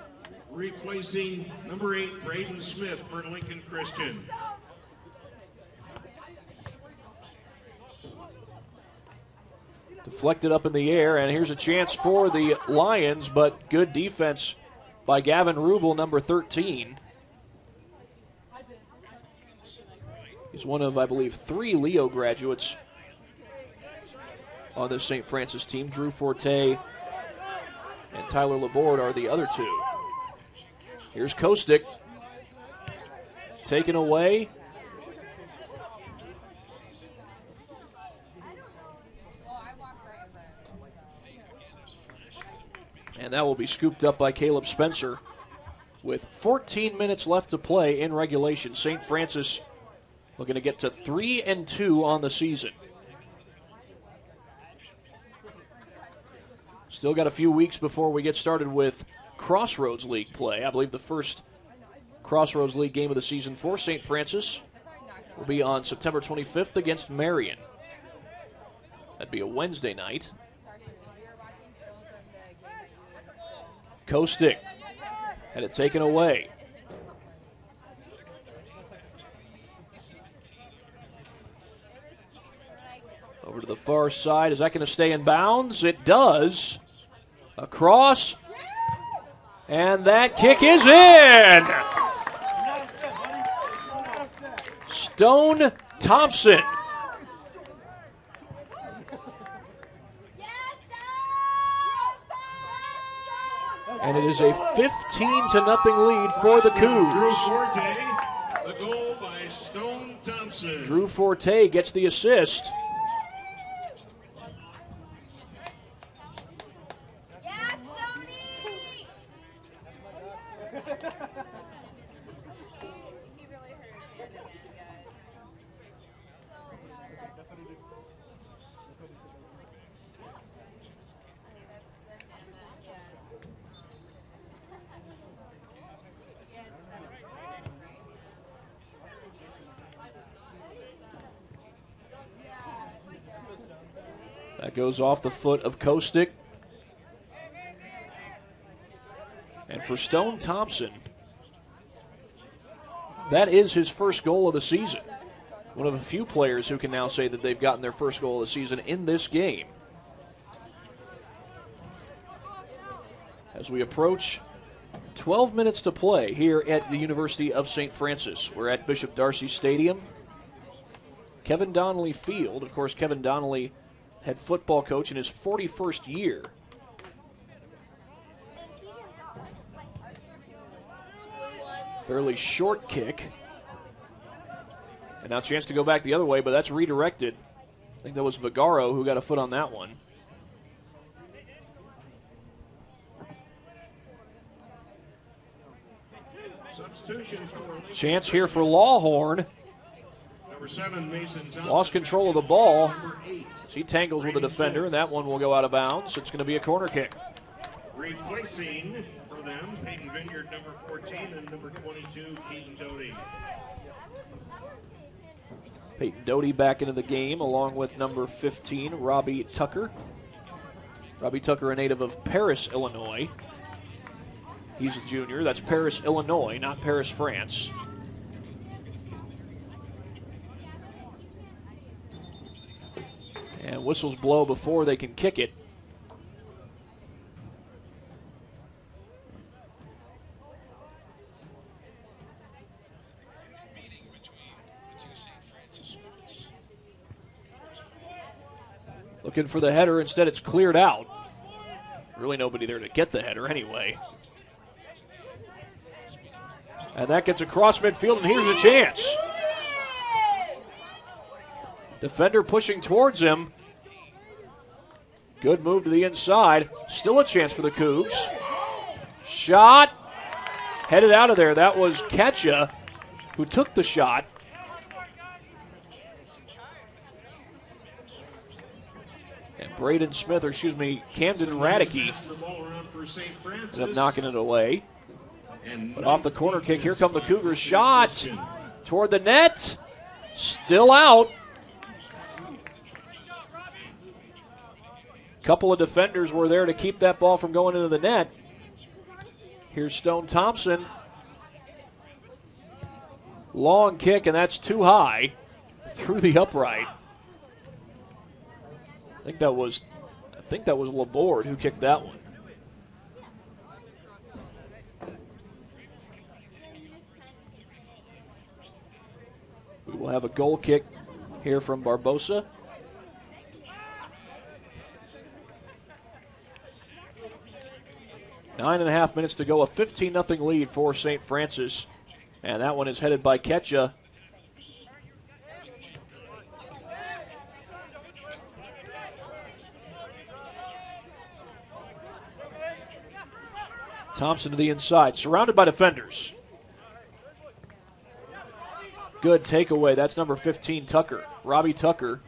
B: Replacing number 8, Braden Smith for Lincoln Christian.
A: Deflected up in the air, and here's a chance for the Lions, but good defense by Gavin Rubel, number 13. He's one of, I believe, 3 Leo graduates on this St. Francis team. Drew Forte and Tyler Laborde are the other 2. Here's Kostick. Taken away. And that will be scooped up by Caleb Spencer. With 14 minutes left to play in regulation, St. Francis looking to get to 3-2 on the season. Still got a few weeks before we get started with Crossroads League play. I believe the first Crossroads League game of the season for St. Francis will be on September 25th against Marion. That'd be a Wednesday night. Kostick had it taken away. Over to the far side. Is that going to stay in bounds? It does. Across. And that kick is in. Stone Thompson. And it is a 15-0 lead for the Cougs.
B: Drew Forte, the goal by Stone Thompson.
A: Drew Forte gets the assist.
C: Yes, Stoney! He really hurt his hand again, guys.
A: That goes off the foot of Kostick. And for Stone Thompson, that is his first goal of the season. One of a few players who can now say that they've gotten their first goal of the season in this game. As we approach 12 minutes to play here at the University of St. Francis. We're at Bishop Darcy Stadium. Kevin Donnelly Field. Of course, Kevin Donnelly, head football coach in his 41st year. Fairly short kick. And now a chance to go back the other way, but that's redirected. I think that was Vigaro who got a foot on that one.
B: Substitution for
A: Chance here for Lawhorn.
B: number 7, Mason Thompson.
A: Lost control of the ball.
B: Number 8.
A: He tangles with the defender, and that one will go out of bounds. It's going to be a corner kick.
B: Replacing for them, Peyton Vineyard, number 14, and number 22, Keaton Doty.
A: Peyton Doty back into the game, along with number 15, Robbie Tucker. Robbie Tucker, a native of Paris, Illinois. He's a junior. That's Paris, Illinois, not Paris, France. And whistles blow before they can kick it. Looking for the header. Instead, it's cleared out. Really nobody there to get the header anyway. And that gets across midfield, and here's a chance. Defender pushing towards him. Good move to the inside. Still a chance for the Cougs. Shot. Headed out of there. That was Ketcha who took the shot. And Braden Smith, or excuse me, Camden Radicke ended up knocking it away. But off the corner kick, here come the Cougars. Shot toward the net. Still out. Couple of defenders were there to keep that ball from going into the net. Here's Stone Thompson. Long kick, and that's too high. Through the upright. I think that was Laborde who kicked that one. We will have a goal kick here from Barbosa. 9.5 minutes to go, a 15-0 lead for St. Francis. And that one is headed by Ketcha. Thompson to the inside, surrounded by defenders. Good takeaway. That's number 15, Tucker. Robbie Tucker.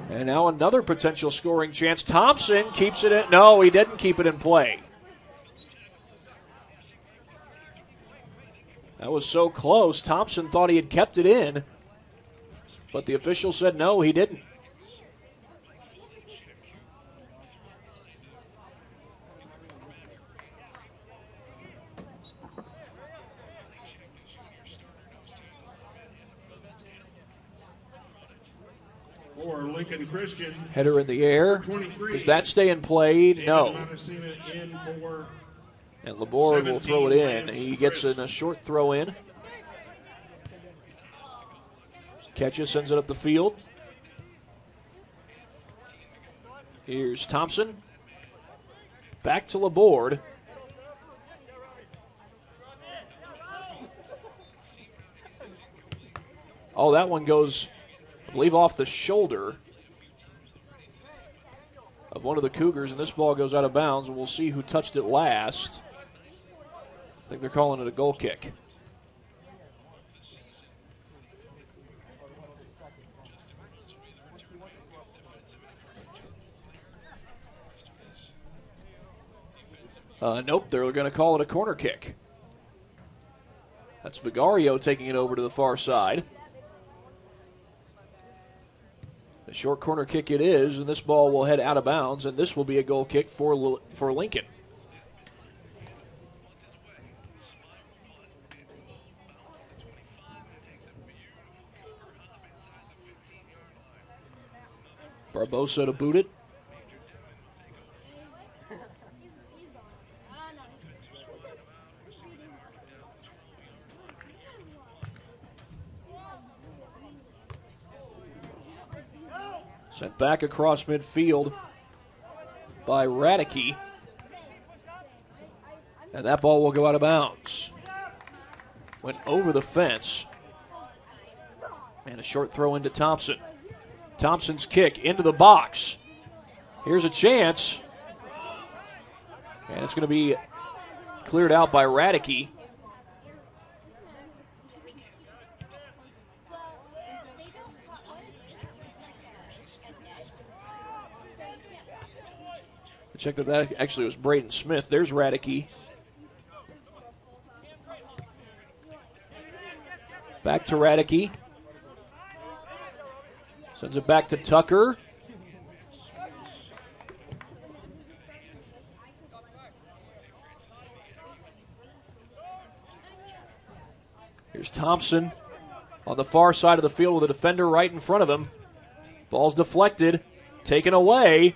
A: And now another potential scoring chance. Thompson keeps it in. No, he didn't keep it in play. That was so close. Thompson thought he had kept it in, but the official said no, he didn't.
B: For Lincoln Christian.
A: Header in the air. Does that stay in play? No. And Laborde will throw it in. He gets in a short throw in. Ketcha sends it up the field. Here's Thompson. Back to Laborde. Oh, that one goes, I believe, off the shoulder of one of the Cougars, and this ball goes out of bounds, and we'll see who touched it last. I think they're calling it a goal kick. Nope, they're going to call it a corner kick. That's Vigario taking it over to the far side. A short corner kick it is, and this ball will head out of bounds, and this will be a goal kick for Lincoln. Barbosa to boot it. Sent back across midfield by Radicke. And that ball will go out of bounds. Went over the fence. And a short throw into Thompson. Thompson's kick into the box. Here's a chance. And it's going to be cleared out by Radicke. Check that actually was Braden Smith. There's Radicke. Back to Radicke. Sends it back to Tucker. Here's Thompson on the far side of the field with a defender right in front of him. Ball's deflected, taken away.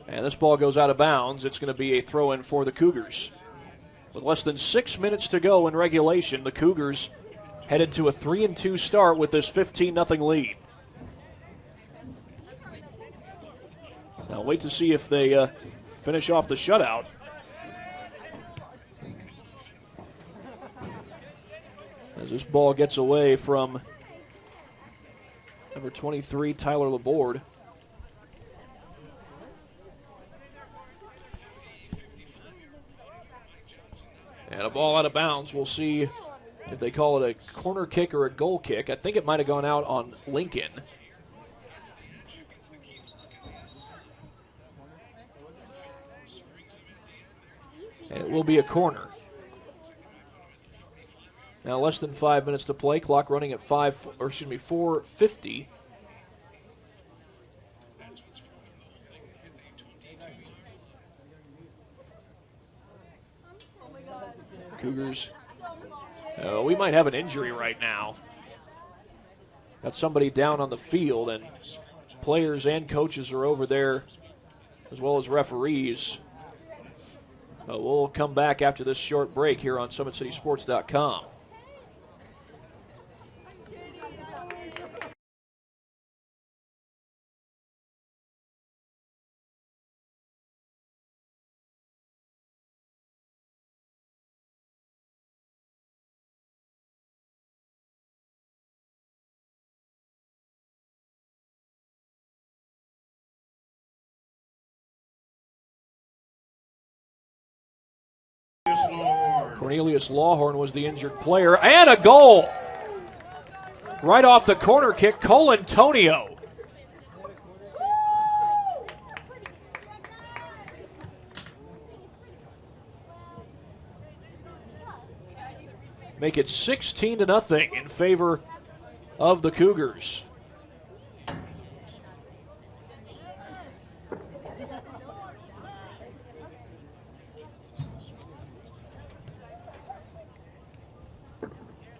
A: And this ball goes out of bounds. It's going to be a throw-in for the Cougars. With less than 6 minutes to go in regulation, the Cougars headed to a 3-2 start with this 15-0 lead. Now wait to see if they finish off the shutout. As this ball gets away from number 23, Tyler Laborde. And a ball out of bounds. We'll see if they call it a corner kick or a goal kick. I think it might have gone out on Lincoln. And it will be a corner. Now less than 5 minutes to play. Clock running at 4:50. Cougars. We might have an injury right now. Got somebody down on the field, and players and coaches are over there, as well as referees. We'll come back after this short break here on SummitCitySports.com. Cornelius Lawhorn was the injured player, and a goal! Right off the corner kick, Colantonio. Make it 16-0 in favor of the Cougars.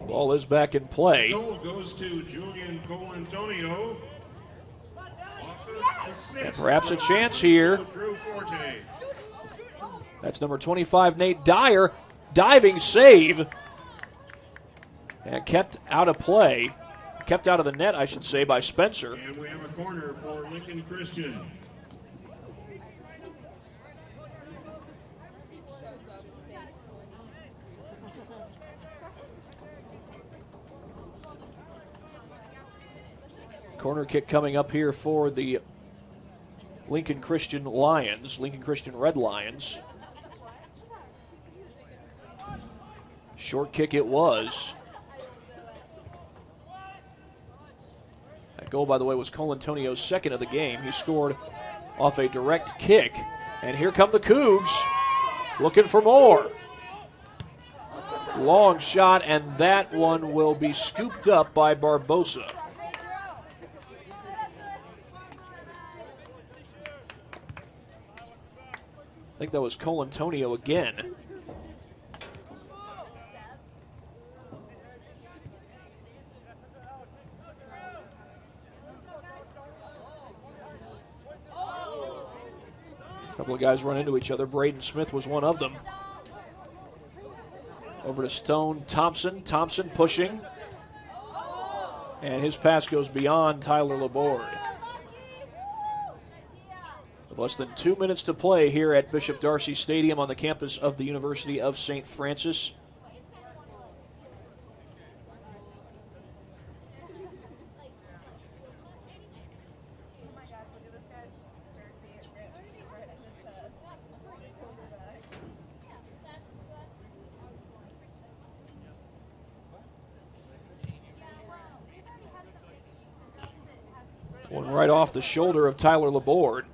A: Ball is back in play.
B: Goal goes to Julian Colantonio.
A: And perhaps a chance here. That's number 25, Nate Dyer. Diving save. And kept out of play. Kept out of the net, I should say, by Spencer.
B: And we have a corner for Lincoln Christian.
A: Corner kick coming up here for the Lincoln Christian Lions, Lincoln Christian Red Lions. Short kick it was. That goal, by the way, was Colantonio's second of the game. He scored off a direct kick. And here come the Cougs looking for more. Long shot, and that one will be scooped up by Barbosa. I think that was Colantonio again. A couple of guys run into each other. Braden Smith was one of them. Over to Stone Thompson. Thompson pushing. And his pass goes beyond Tyler Laborde. With less than 2 minutes to play here at Bishop Darcy Stadium on the campus of the University of St. Francis. One right off the shoulder of Tyler Laborde.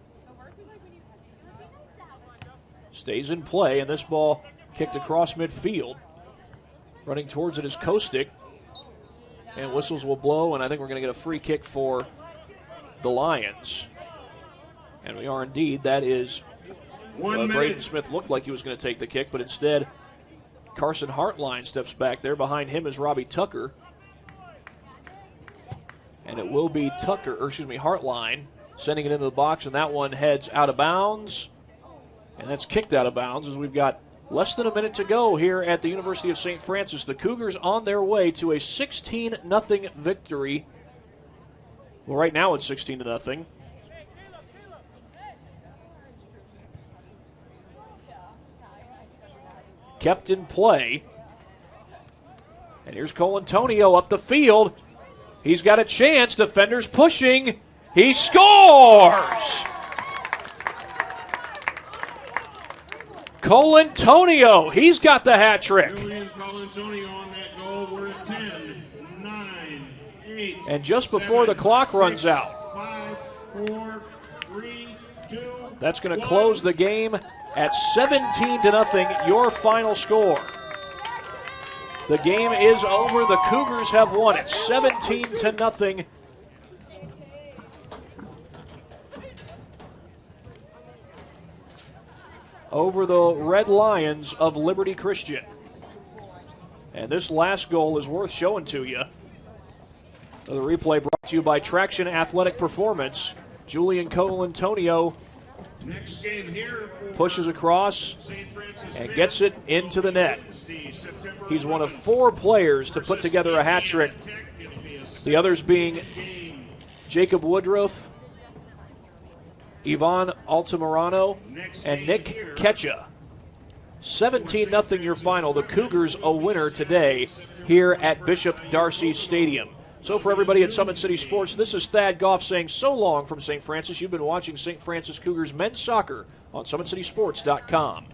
A: Stays in play, and this ball kicked across midfield. Running towards it is Kostick. And whistles will blow, and I think we're going to get a free kick for the Lions. And we are indeed. That is, Braden Smith looked like he was going to take the kick, but instead Carson Hartline steps back there. Behind him is Robbie Tucker. And it will be Hartline sending it into the box, and that one heads out of bounds. And that's kicked out of bounds as we've got less than a minute to go here at the University of St. Francis. The Cougars on their way to a 16-0 victory. Well, right now it's 16-0. Kept in play. And here's Colantonio up the field. He's got a chance. Defenders pushing. He scores! Colantonio, he's got the hat trick.
B: Julian Colantonio on that goal. We're at 10, 9, 8.
A: And just before the clock runs out.
B: 5, 4, 3, 2.
A: That's going to close the game at 17-0, your final score. The game is over. The Cougars have won it 17-0. Over the Red Lions of Liberty Christian. And this last goal is worth showing to you. The replay brought to you by Traction Athletic Performance. Julian Colantonio
B: Next game here
A: pushes across and gets it into the net. He's one of 4 players to put together a hat trick. The others being Jacob Woodruff, Ivan Altamirano, and Nick Ketcha. 17-0 your final. The Cougars a winner today here at Bishop Darcy Stadium. So for everybody at Summit City Sports, this is Thad Goff saying so long from St. Francis. You've been watching St. Francis Cougars men's soccer on SummitCitySports.com.